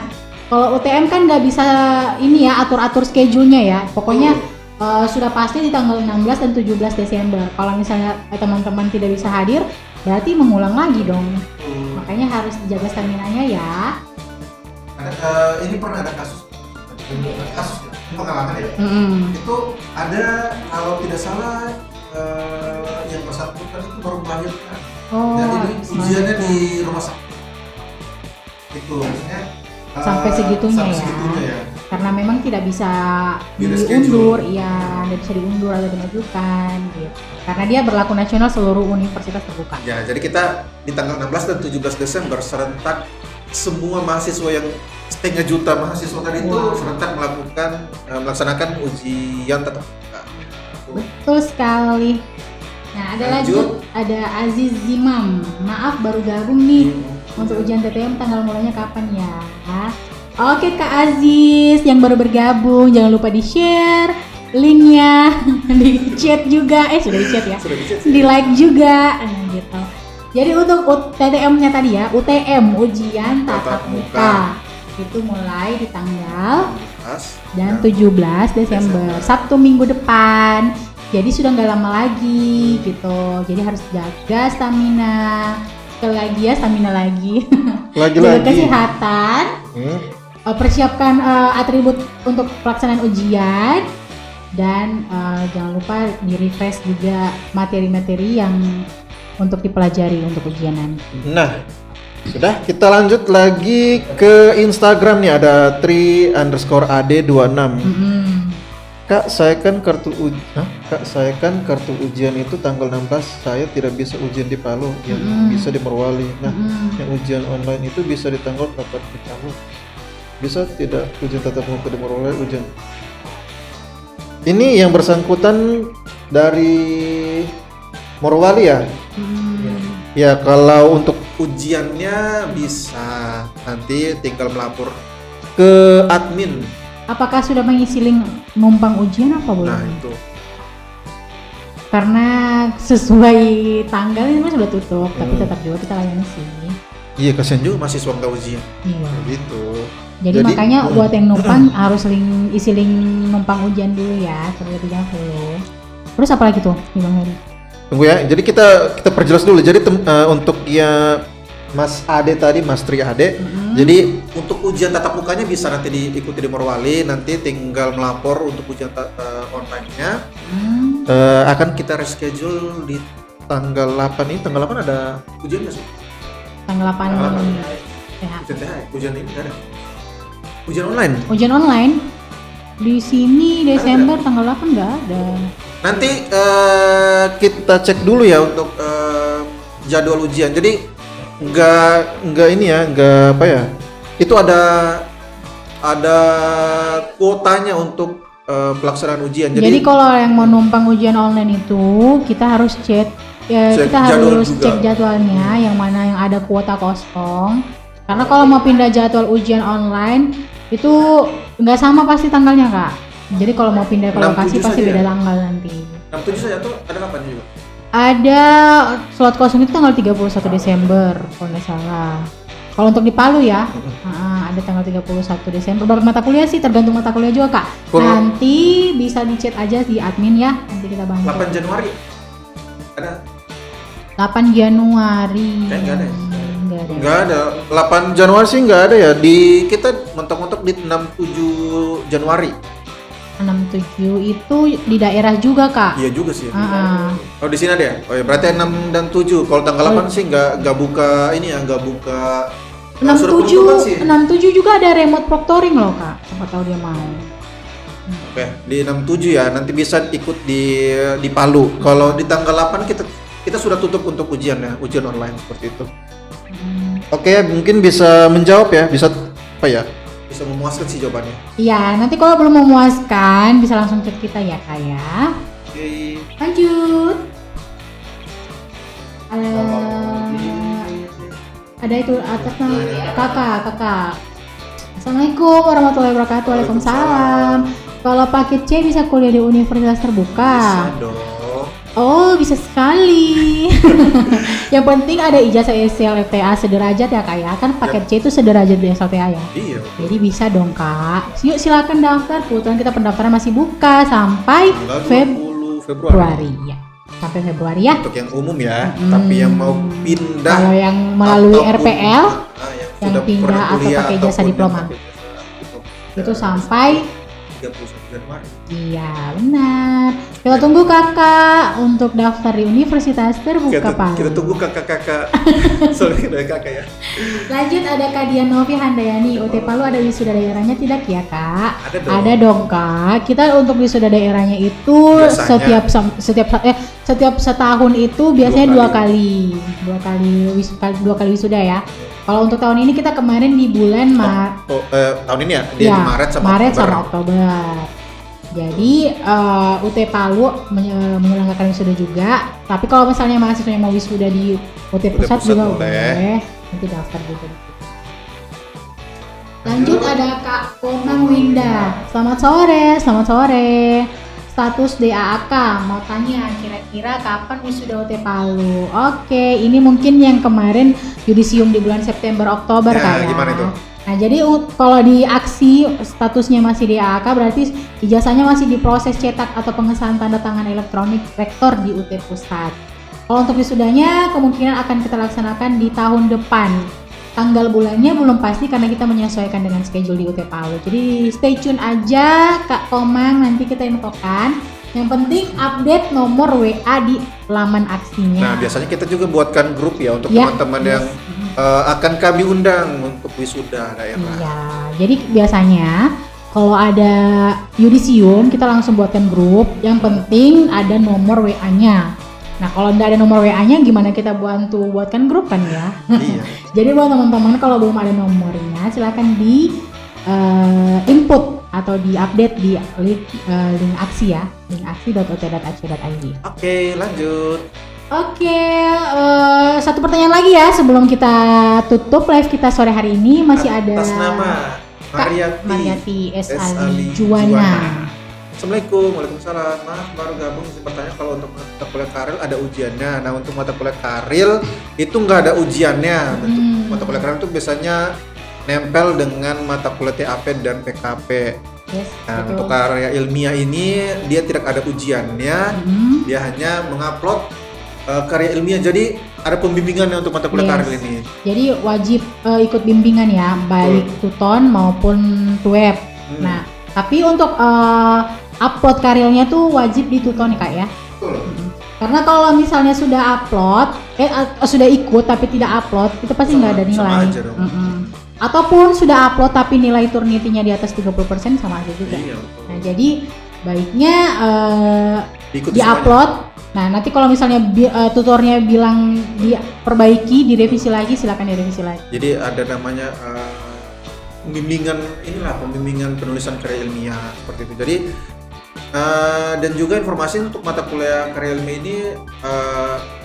kalau UTM kan nggak bisa ini ya atur-atur schedule-nya ya. Pokoknya sudah pasti di tanggal 16 dan 17 Desember. Kalau misalnya teman-teman tidak bisa hadir, berarti mengulang lagi dong. Makanya harus dijaga staminanya ya. Ini pernah ada kasus pengalaman ya. Itu ada kalau tidak salah yang bersangkutan itu baru melahirkan. Jadi ujiannya di rumah sakit. Itu maksudnya sampai segitunya ya. Karena memang tidak bisa diundur, tidak bisa diundur atau dimajukan gitu. Karena dia berlaku nasional seluruh universitas terbuka. Ya, jadi kita di tanggal 16 dan 17 Desember serentak semua mahasiswa yang 1,5 juta mahasiswa tadi itu serentak melaksanakan ujian tatap muka. Betul sekali. Nah, ada Aziz Zimam. Maaf baru gabung nih. Untuk ujian TTM tanggal mulainya kapan ya? Oke Kak Aziz yang baru bergabung, jangan lupa di-share linknya, di chat juga. Sudah di chat ya? Sudah di chat. Di like juga. Gitu. Jadi untuk TTM-nya tadi ya, UTM ujian tatap muka. Itu mulai di tanggal 17 Desember, Sabtu minggu depan. Jadi sudah nggak lama lagi gitu. Jadi harus jaga stamina. Sekali lagi ya, stamina lagi. Jaga kesehatan. Persiapkan atribut untuk pelaksanaan ujian. Dan jangan lupa di-refresh juga materi-materi yang untuk dipelajari untuk ujian nanti. Nah, sudah kita lanjut lagi ke Instagram nih, ada tri_ad26. Kak, saya kan kartu ujian itu tanggal 16 saya tidak bisa ujian di Palu, yang bisa di Morowali. Nah, yang ujian online itu bisa di tanggal kapan di Palu? Bisa tidak ujian tatap muka di Morowali ujian? Ini yang bersangkutan dari Morowali ya? Ya, kalau untuk ujiannya bisa nanti tinggal melapor ke admin. Apakah sudah mengisi link numpang ujian apa belum? Nah itu karena sesuai tanggal ini sudah tutup, tapi tetap juga kita layani sih. Iya, kasihan juga mahasiswa nggak ujian. Iya. Gitu. Jadi makanya buat yang numpang harus isi link numpang ujian dulu ya terlebih dahulu. Terus apa lagi tuh, Bang Heri? Tunggu ya. Jadi kita perjelas dulu. Jadi untuk ya Mas Ade tadi, Mas Tri Ade. Jadi untuk ujian tatap mukanya bisa nanti diikuti di Morowali. Nanti tinggal melapor untuk ujian online-nya. Akan kita reschedule di tanggal 8 ini. Tanggal 8 ada ujian nggak sih? Tanggal 8 ini. Ujian THE, ujian ini nggak ada. Ujian online. Ujian online di sini Desember tanggal 8 nggak ada. Nanti kita cek dulu ya untuk jadwal ujian. Jadi nggak ini ya, nggak apa ya? Itu ada kuotanya untuk pelaksanaan ujian. Jadi kalau yang mau numpang ujian online itu kita harus cek kita harus cek jadwalnya yang mana yang ada kuota kosong. Karena kalau mau pindah jadwal ujian online itu nggak sama pasti tanggalnya Kak. Jadi kalau mau pindah ke lokasi pasti beda tanggal nanti. 67 saja tuh ada kapan juga? Ada slot kosong itu tanggal 31 Desember kalau nggak salah. Kalau untuk di Palu ya, ada tanggal 31 Desember. Berapa mata kuliah sih? Tergantung mata kuliah juga Kak. Nanti bisa di-chat aja di admin ya, nanti kita bantu. 8 Januari ada? 8 Januari. Nggak ada. Nggak ada. 8 Januari sih nggak ada ya. Di kita mentok-mentok di 67 Januari. 67 itu di daerah juga Kak. Iya juga sih. Oh di sini ada ya? Oh ya berarti 6 dan 7. Kalau tanggal 8 sih nggak buka ini ya, nggak buka. 67 juga ada remote proctoring loh Kak. Siapa tahu dia mau. Oke, di 67 ya. Nanti bisa ikut di Palu. Kalau di tanggal 8 kita sudah tutup untuk ujian ya, ujian online seperti itu. Oke, mungkin bisa menjawab ya, bisa apa ya? Bisa memuaskan sih jawabannya. Iya, nanti kalau belum memuaskan bisa langsung chat kita ya Kak ya. Oke. Lanjut. Ada itu atas nama kakak. Assalamualaikum warahmatullahi wabarakatuh. Waalaikumsalam. Kalau paket C bisa kuliah di universitas terbuka? Bisa dong. Oh, bisa sekali. Yang penting ada ijazah SLTA sederajat ya Kak ya. Kan paket C itu sederajat di SLTA ya. Iya. Jadi bisa dong Kak. Yuk silakan daftar. Kebetulan kita pendaftaran masih buka sampai Februari ya. Sampai Februari ya. Untuk yang umum ya. Tapi yang mau pindah. Kalau yang melalui RPL yang sudah pindah atau pakai jasa diploma. Itu sampai 31 Januari. Iya benar. Kita tunggu kakak untuk daftar di universitas terbuka Palu. Kita tunggu kakak-kakak. Sorry dari kakak ya. Lanjut ada Kak Dianovi Handayani. UT Palu ada wisuda daerahnya tidak ya Kak? Ada dong Kak. Kita untuk wisuda daerahnya itu biasanya, setiap setahun itu biasanya dua kali wisuda ya. Kalau untuk tahun ini kita kemarin di bulan tahun ini ya, di Maret sama Oktober. Jadi UT Palu menyelenggarakan wisuda juga. Tapi kalau misalnya mahasiswa yang mau wisuda di UT Pusat juga boleh. Nanti daftar juga. Lanjut ada Kak Komang Winda. Selamat sore. Status DAAK, mau tanya kira-kira kapan wisuda UT Palu? Oke, ini mungkin yang kemarin yudisium di bulan September Oktober Kak ya. Gimana itu? Nah jadi kalau di aksi statusnya masih DAAK berarti ijazahnya masih diproses cetak atau pengesahan tanda tangan elektronik rektor di UT Pusat. Kalau untuk wisudanya kemungkinan akan kita laksanakan di tahun depan. Tanggal bulannya belum pasti karena kita menyesuaikan dengan schedule di UT Palu. Jadi stay tune aja Kak Komang, nanti kita infokan. Yang penting update nomor WA di laman aksinya. Nah biasanya kita juga buatkan grup ya untuk teman-teman yang akan kami undang untuk wisuda daerah. Iya, jadi biasanya kalau ada yudisium kita langsung buatkan grup. Yang penting ada nomor WA-nya. Nah kalau nggak ada nomor WA-nya gimana kita buatkan grup kan ya? Iya. Jadi buat teman-teman kalau belum ada nomornya silakan di input atau di update di link aksi ya, link aksi.ut.ac.id. Oke, lanjut. Oke, satu pertanyaan lagi ya sebelum kita tutup live kita sore hari ini masih ada atas nama Mariati S. Ali Juwana. Assalamualaikum, waalaikumsalam. Maaf baru gabung, izin bertanya kalau untuk mata kuliah Karil ada ujiannya. Nah untuk mata kuliah Karil itu nggak ada ujiannya. Untuk mata kuliah Karil itu biasanya nempel dengan mata kuliah TAP dan PKP. Yes, Nah betul. untuk karya ilmiah ini dia tidak ada ujiannya, dia hanya mengupload karya ilmiah. Jadi ada pembimbingannya untuk mata kuliah Yes. Karil ini. Jadi wajib ikut bimbingan ya, baik Tuton maupun Tuweb. Nah, tapi untuk upload karilnya tuh wajib di Tuton nih Kak ya. Betul. Karena kalau misalnya sudah upload, sudah ikut tapi tidak upload, itu pasti nggak ada Sama nilai. aja dong. Ataupun sudah upload tapi nilai Turnitin-nya di atas 30% sama aja juga. Iya, betul. Nah, jadi baiknya Diikuti di-upload. Nah, nanti kalau misalnya tutornya bilang diperbaiki, direvisi lagi, silakan direvisi lagi. Jadi ada namanya pembimbingan penulisan karya ilmiah seperti itu. Jadi dan juga informasi untuk mata kuliah karya ilmiah ini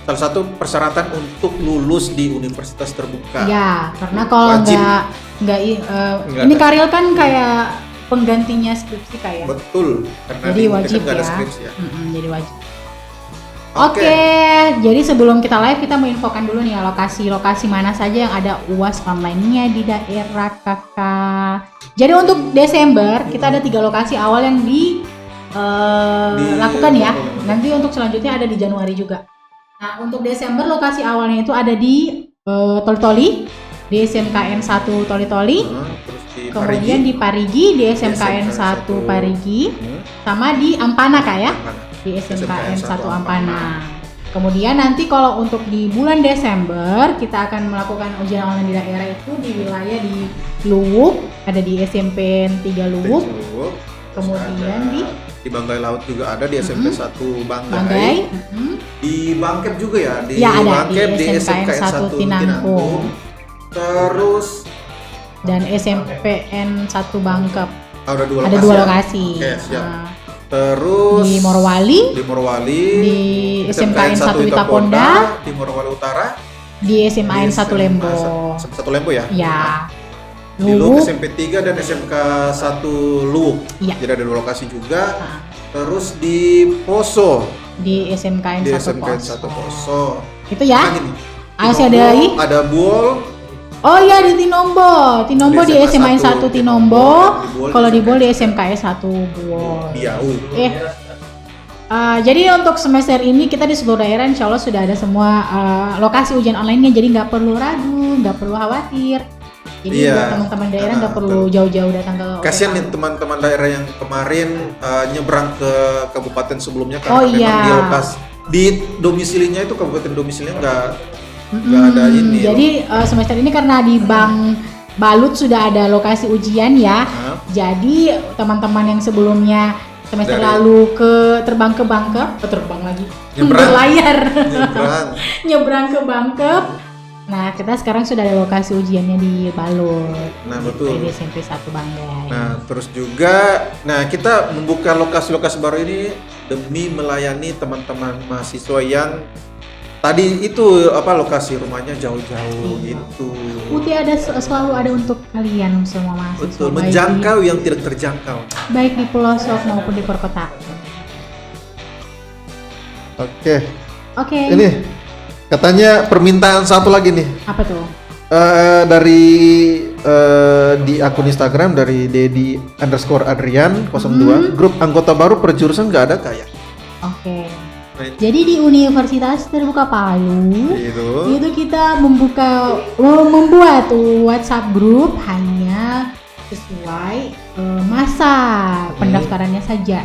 salah satu persyaratan untuk lulus di universitas terbuka. Ya, karena kalau Wajib. nggak ini ada. karil kan kayak penggantinya skripsi kayak. Betul, karena Jadi di UT wajib kan nggak ada ya. skripsi ya. Jadi wajib. Oke. Oke, jadi sebelum kita live kita mau infokan dulu nih ya lokasi-lokasi mana saja yang ada UAS online-nya di daerah Kakak. Jadi untuk Desember kita ada 3 lokasi awal yang lakukan ya. Nanti untuk selanjutnya ada di Januari juga. Nah untuk Desember lokasi awalnya itu ada di Toli-Toli, di SMKN 1 Toli-Toli, Terus di kemudian di Parigi, di SMKN 1 Parigi, sama di Ampana Kak ya. Di SMKN 1 Ampana. Kemudian nanti kalau untuk di bulan Desember kita akan melakukan ujian online di daerah itu di wilayah di Luwuk, ada di SMP 3 Luwuk, kemudian di Banggai Laut juga ada, di SMP 1 Banggai, Banggai. Di Bangkep juga ya, di Ya, ada Bangkep di di SMKN 1 Tinanggung. Tinanggung. Terus dan SMPN 1 Bangkep. ada 2 lokasi. Ada 2 ya? lokasi. Oke, siap. Nah, Terus di Morowali, di Morowali, di SMKN 1 Witaponda, di Morowali Utara, di SMAN 1 Lembo. Satu Lembo ya? Ya. Di Luwuk Luwuk. SMP 3 dan SMK 1 Luwuk. Iya. Jadi ada 2 lokasi juga. Nah, Terus di Poso, di SMKN di 1 SMK 1 Poso. Itu ya. Lagi nih. Masih ada Tinombo, lagi? ada Buol. Oh iya di Tinombo. Tinombo di Di SMAN 1 1 Tinombo. Tinombo. Kalau di Bol di SMKS 1 Bol. Biau. Jadi untuk semester ini kita di seluruh daerah insya Allah sudah ada semua lokasi ujian online-nya, jadi nggak perlu ragu, nggak perlu khawatir. Jadi Iya. buat teman-teman daerah nggak perlu jauh-jauh datang ke Kasihan UTK. nih teman-teman daerah yang kemarin nyebrang ke kabupaten sebelumnya Oh, karena memang iya. di lokasi di domisilinya itu kabupaten domisilinya nggak ada ini. Jadi semester ini karena di Bang Balut sudah ada lokasi ujian ya. Hah? Jadi teman-teman yang sebelumnya semester Dari- lalu terbang ke Bangkep, terbang lagi, Nyebrang. berlayar, Nyebrang. nyebrang ke Bangkep. Nah kita sekarang sudah ada lokasi ujiannya di Balut. Nah, betul. Di SMP 1 Banggai. Nah, terus juga, kita membuka lokasi-lokasi baru ini demi melayani teman-teman mahasiswa yang tadi itu lokasi rumahnya jauh-jauh Iya. gitu. UT selalu ada untuk kalian semua mahasiswa. Betul, baik menjangkau yang tidak terjangkau. baik di pelosok maupun di perkotaan. Oke. Oke. Ini katanya permintaan satu lagi nih. Apa tuh? Dari di akun Instagram dari Dedi_Adrian 02, grup anggota baru per jurusan nggak ada kayak Oke. Jadi di Universitas Terbuka Palu gitu. itu kita membuat WhatsApp grup hanya sesuai masa pendaftarannya saja.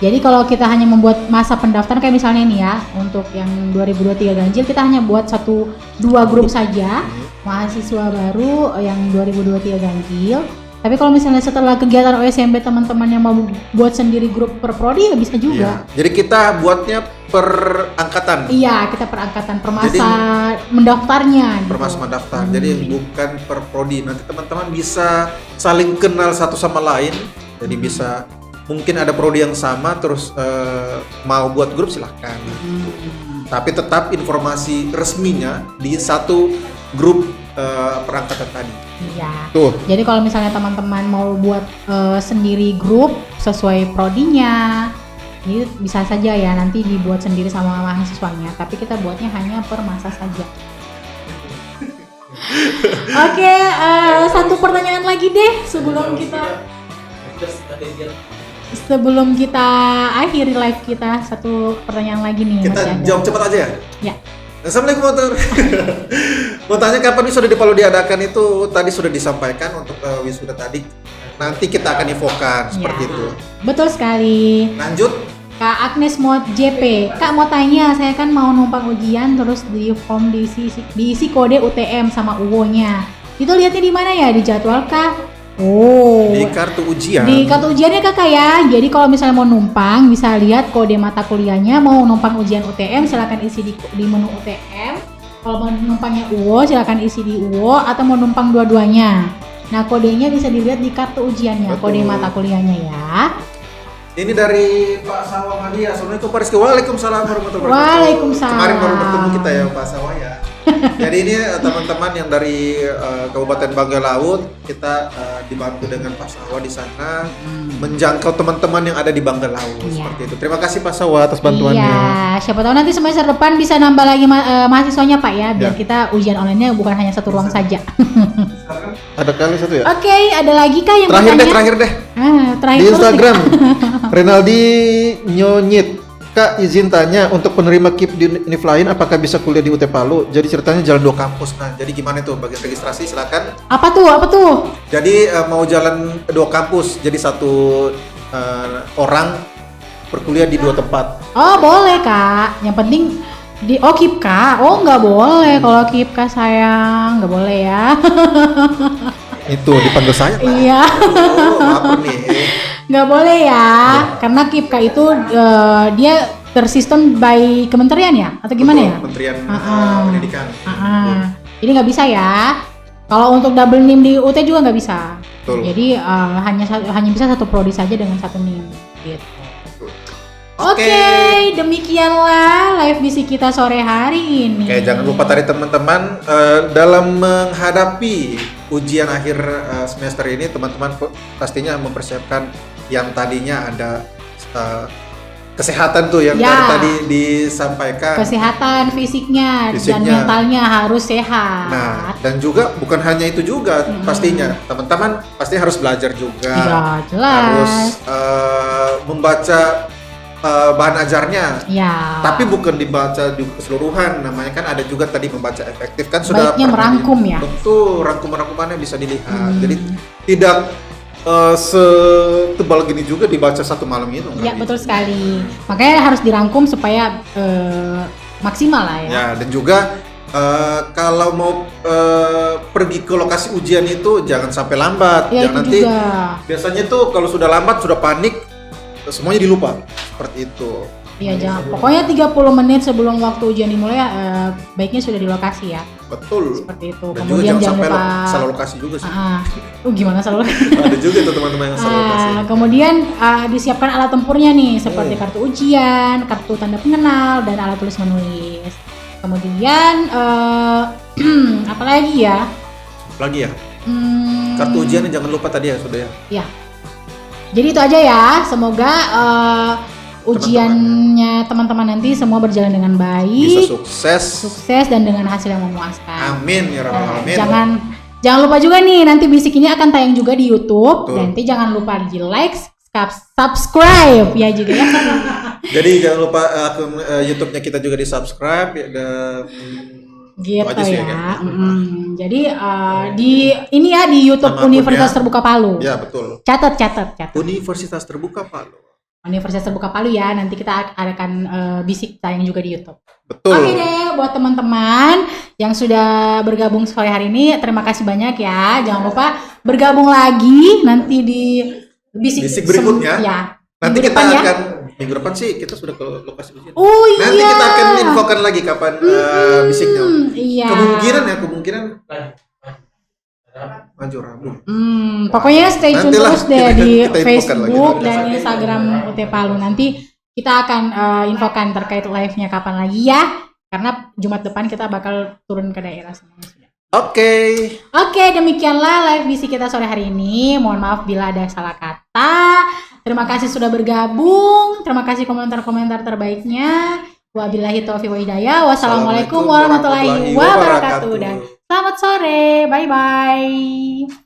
Jadi kalau kita hanya membuat masa pendaftaran kayak misalnya nih ya, untuk yang 2023 ganjil kita hanya buat 2 grup saja mahasiswa baru yang 2023 ganjil. Tapi kalau misalnya setelah kegiatan OSMB teman-teman yang mau buat sendiri grup per prodi ya bisa juga. Iya. Jadi kita buatnya per angkatan. Iya, kita per angkatan, per masa mendaftarnya. Per masa mendaftar. Jadi bukan per prodi. Nanti teman-teman bisa saling kenal satu sama lain. Jadi bisa mungkin ada prodi yang sama terus mau buat grup silahkan. Tapi tetap informasi resminya di satu grup perangkatan tadi. Iya. Tuh. Jadi kalau misalnya teman-teman mau buat sendiri grup sesuai prodinya, ini bisa saja ya nanti dibuat sendiri sama mahasiswanya. Tapi kita buatnya hanya per masa saja. Oke, satu pertanyaan lagi deh sebelum kita akhiri live kita. Satu pertanyaan lagi nih. Kita jawab cepat aja ya. Ya. Assalamualaikum mau tanya kapan wisuda di Palu diadakan itu tadi sudah disampaikan untuk wisuda tadi. Nanti kita akan infokan seperti itu. Betul sekali. Lanjut. Kak Agnes Mod JP. Kak mau tanya, saya kan mau numpang ujian terus di form diisi kode UTM sama UO-nya. Itu lihatnya di mana ya? Di jadwal kah? Oh. Di kartu ujian. Di kartu ujiannya Kakak ya. Jadi kalau misalnya mau numpang bisa lihat kode mata kuliahnya. Mau numpang ujian UTM silakan isi di menu UTM. Kalau mau numpangnya UO silakan isi di UO atau mau numpang dua-duanya. Nah, kodenya bisa dilihat di kartu ujiannya. Betul. Kode mata kuliahnya ya. Ini dari Pak Sawa Madia. Assalamualaikum Pak Rizky. Waalaikumsalam warahmatullahi wabarakatuh. Waalaikumsalam. Kemarin baru bertemu kita ya Pak Sawa ya. Jadi ini teman-teman yang dari Kabupaten Bangka Laut, kita dibantu dengan Pak Sawa di sana menjangkau teman-teman yang ada di Bangka Laut. Iya. Seperti itu. Terima kasih Pak Sawa atas bantuannya. Iya, siapa tahu nanti semester depan bisa nambah lagi mahasiswanya Pak ya, biar kita ujian online-nya bukan hanya satu ruang saja. Ada kali satu ya? Oke, ada lagi kah yang Terakhir deh. terakhir Di terus Instagram, nih. Renaldi Nyonyit. Kak izin tanya, untuk penerima KIP di univ lain apakah bisa kuliah di UT Palu? Jadi ceritanya jalan 2 kampus. Nah, jadi gimana tuh bagian registrasi silakan. Apa tuh? Jadi mau jalan 2 kampus, jadi satu orang berkuliah di 2 tempat. Oh, boleh Kak. Yang penting KIP Kak. Oh, nggak boleh kalau KIP Kak sayang, nggak boleh ya. Itu dipanggil saya Pak. Iya. Oh, apa nih? Nggak boleh ya, karena KIPK itu dia tersistem by kementerian ya, atau gimana ya? Kementerian Pendidikan. Jadi nggak bisa ya. Kalau untuk double NIM di UT juga nggak bisa. Betul. Jadi hanya bisa satu prodi saja dengan satu NIM. Gitu. Oke. Oke, demikianlah live visi kita sore hari ini. Oke, jangan lupa tadi teman-teman dalam menghadapi ujian akhir semester ini, teman-teman pastinya mempersiapkan yang tadinya ada kesehatan tuh yang Ya. tadi disampaikan. Kesehatan fisiknya dan Fisiknya. mentalnya harus sehat. Nah, dan juga bukan hanya itu juga, pastinya teman-teman pasti harus belajar juga. Ya, jelas. Harus membaca bahan ajarnya. Ya. Tapi bukan dibaca juga keseluruhan, namanya kan ada juga tadi membaca efektif kan sudah Baiknya pernah merangkum ya. Betul, rangkuman-rangkumannya bisa dilihat. Jadi tidak setebal gini juga dibaca satu malam itu. Iya, betul sekali. Makanya harus dirangkum supaya maksimal lah ya. Ya, dan juga kalau mau pergi ke lokasi ujian itu jangan sampai lambat. Ya, Jangan itu nanti juga. biasanya tuh kalau sudah lambat, sudah panik, semuanya dilupa. Seperti itu. Iya, jangan. Pokoknya 30 menit sebelum waktu ujian dimulai baiknya sudah di lokasi ya. Betul. Seperti itu. Dan Kemudian juga jangan sampai lupa salah lokasi juga sih. Gimana salah lokasi? Ada juga tuh teman-teman yang salah lokasi. Kemudian disiapkan alat tempurnya nih seperti kartu ujian, kartu tanda pengenal, dan alat tulis menulis. Kemudian apa lagi ya? Lagi ya. Kartu ujiannya jangan lupa tadi ya sudah ya. Ya. Jadi itu aja ya. Semoga ujiannya teman-teman nanti semua berjalan dengan baik, Bisa sukses. dan dengan hasil yang memuaskan. Amin ya rabbal alamin. Jangan lupa juga nih, nanti bisik ini akan tayang juga di YouTube. Betul. Dan nanti jangan lupa di like, subscribe ya juga ya. Jadi jangan lupa akun YouTube-nya kita juga di subscribe ya, dan Gitu itu aja sih ya. kan. Jadi di ini ya di YouTube Nama Universitas akunnya. Terbuka Palu. Ya betul. Catat. Universitas Terbuka Palu. Universitas Terbuka Palu ya. Nanti kita akan bisik tayang juga di YouTube. Betul. Oke deh, buat teman-teman yang sudah bergabung sore hari ini, terima kasih banyak ya. Jangan lupa bergabung lagi nanti di Bisik berikutnya. Ya. Nanti minggu kita depan ya. akan minggu depan sih kita sudah ke lokasi ujian. Oh iya. Nanti kita akan infokan lagi kapan bisiknya. Iya. Kemungkinan maju Rabu. Pokoknya stay tune Nantilah terus deh kita di infokan lagi. Facebook dan Instagram UT Palu. Nanti kita akan infokan terkait live-nya kapan lagi ya. Karena Jumat depan kita bakal turun ke daerah semuanya. Oke. Oke, demikianlah live BC kita sore hari ini. Mohon maaf bila ada salah kata. Terima kasih sudah bergabung. Terima kasih komentar-komentar terbaiknya. Wabillahi taufiq wa hidayah. Wassalamualaikum warahmatullahi wabarakatuh. Dan selamat sore. Bye-bye.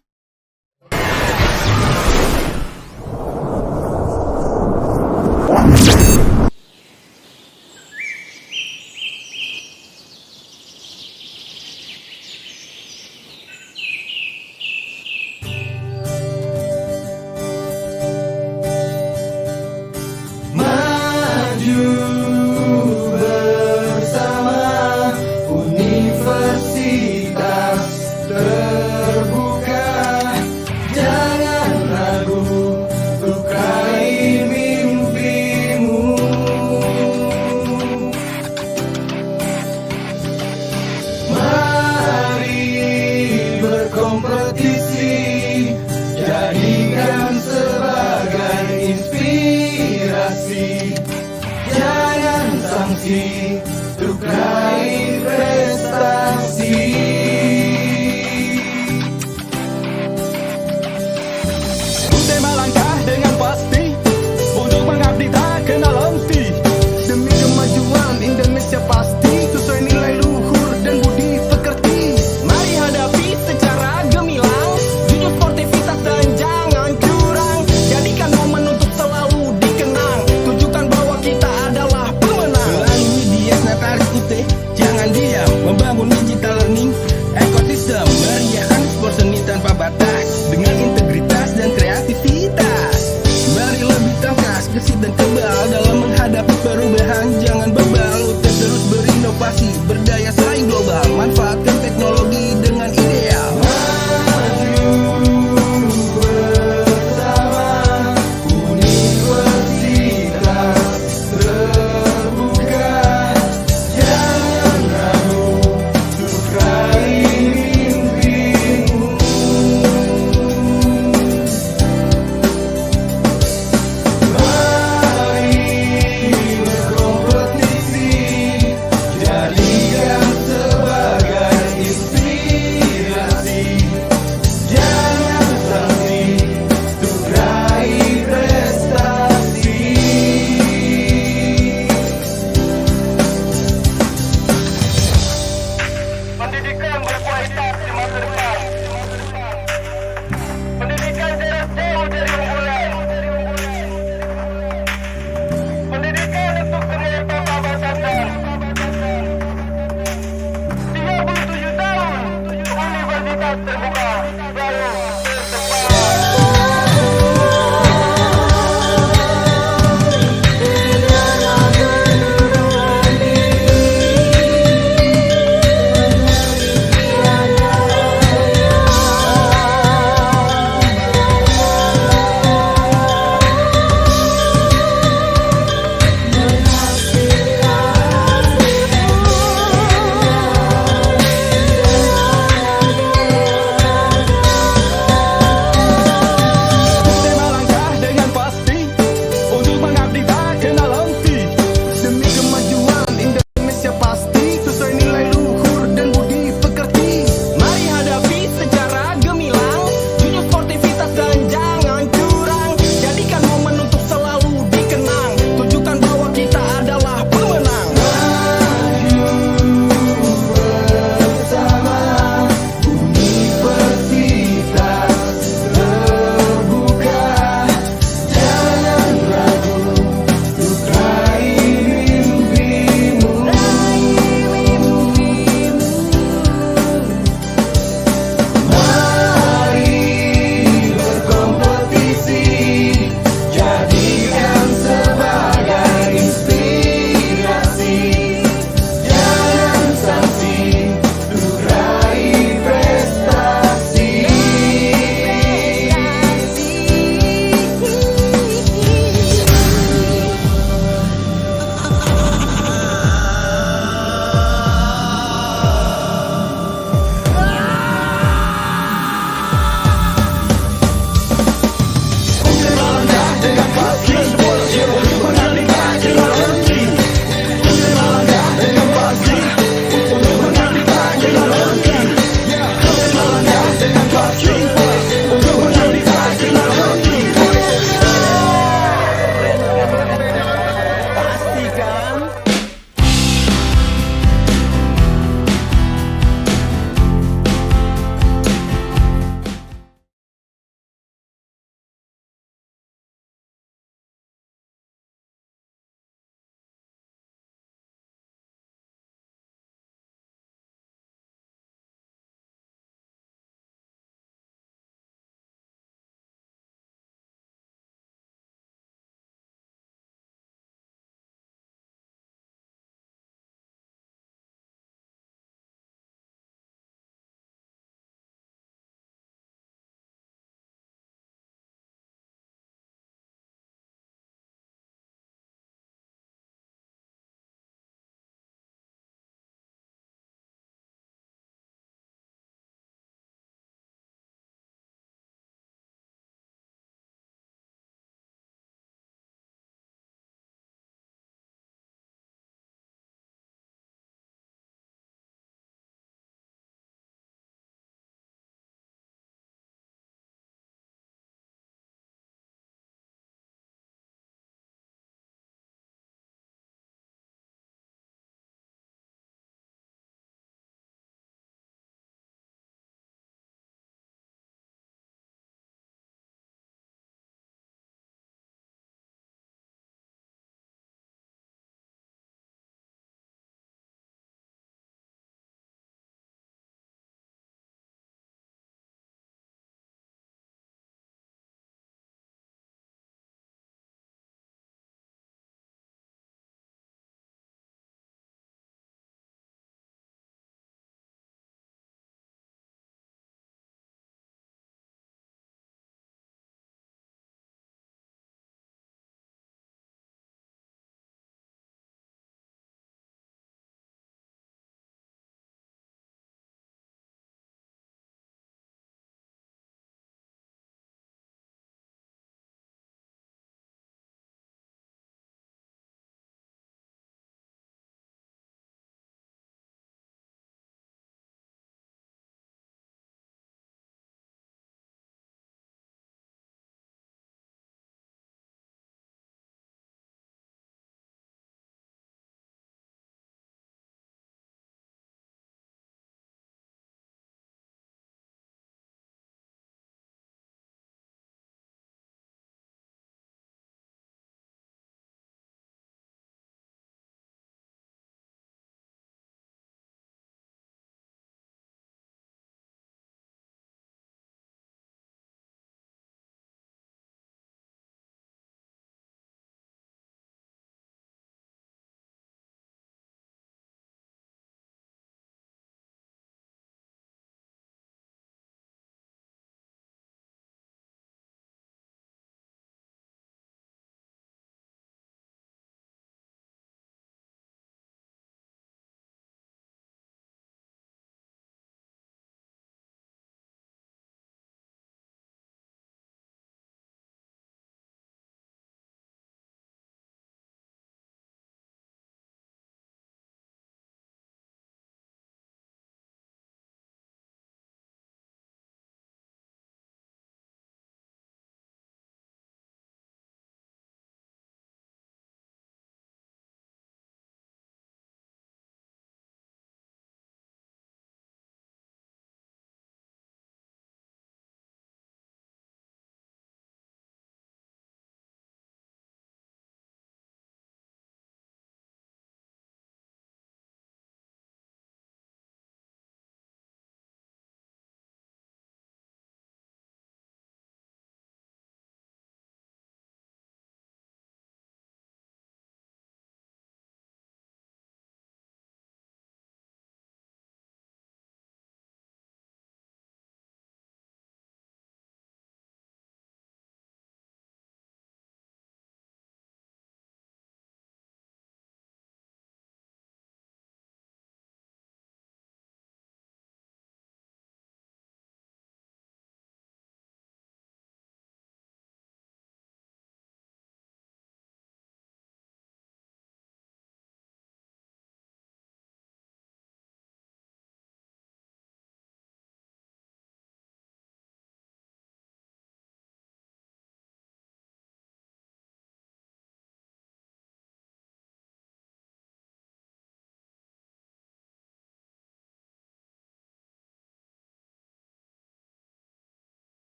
Jangan sangsi, tukar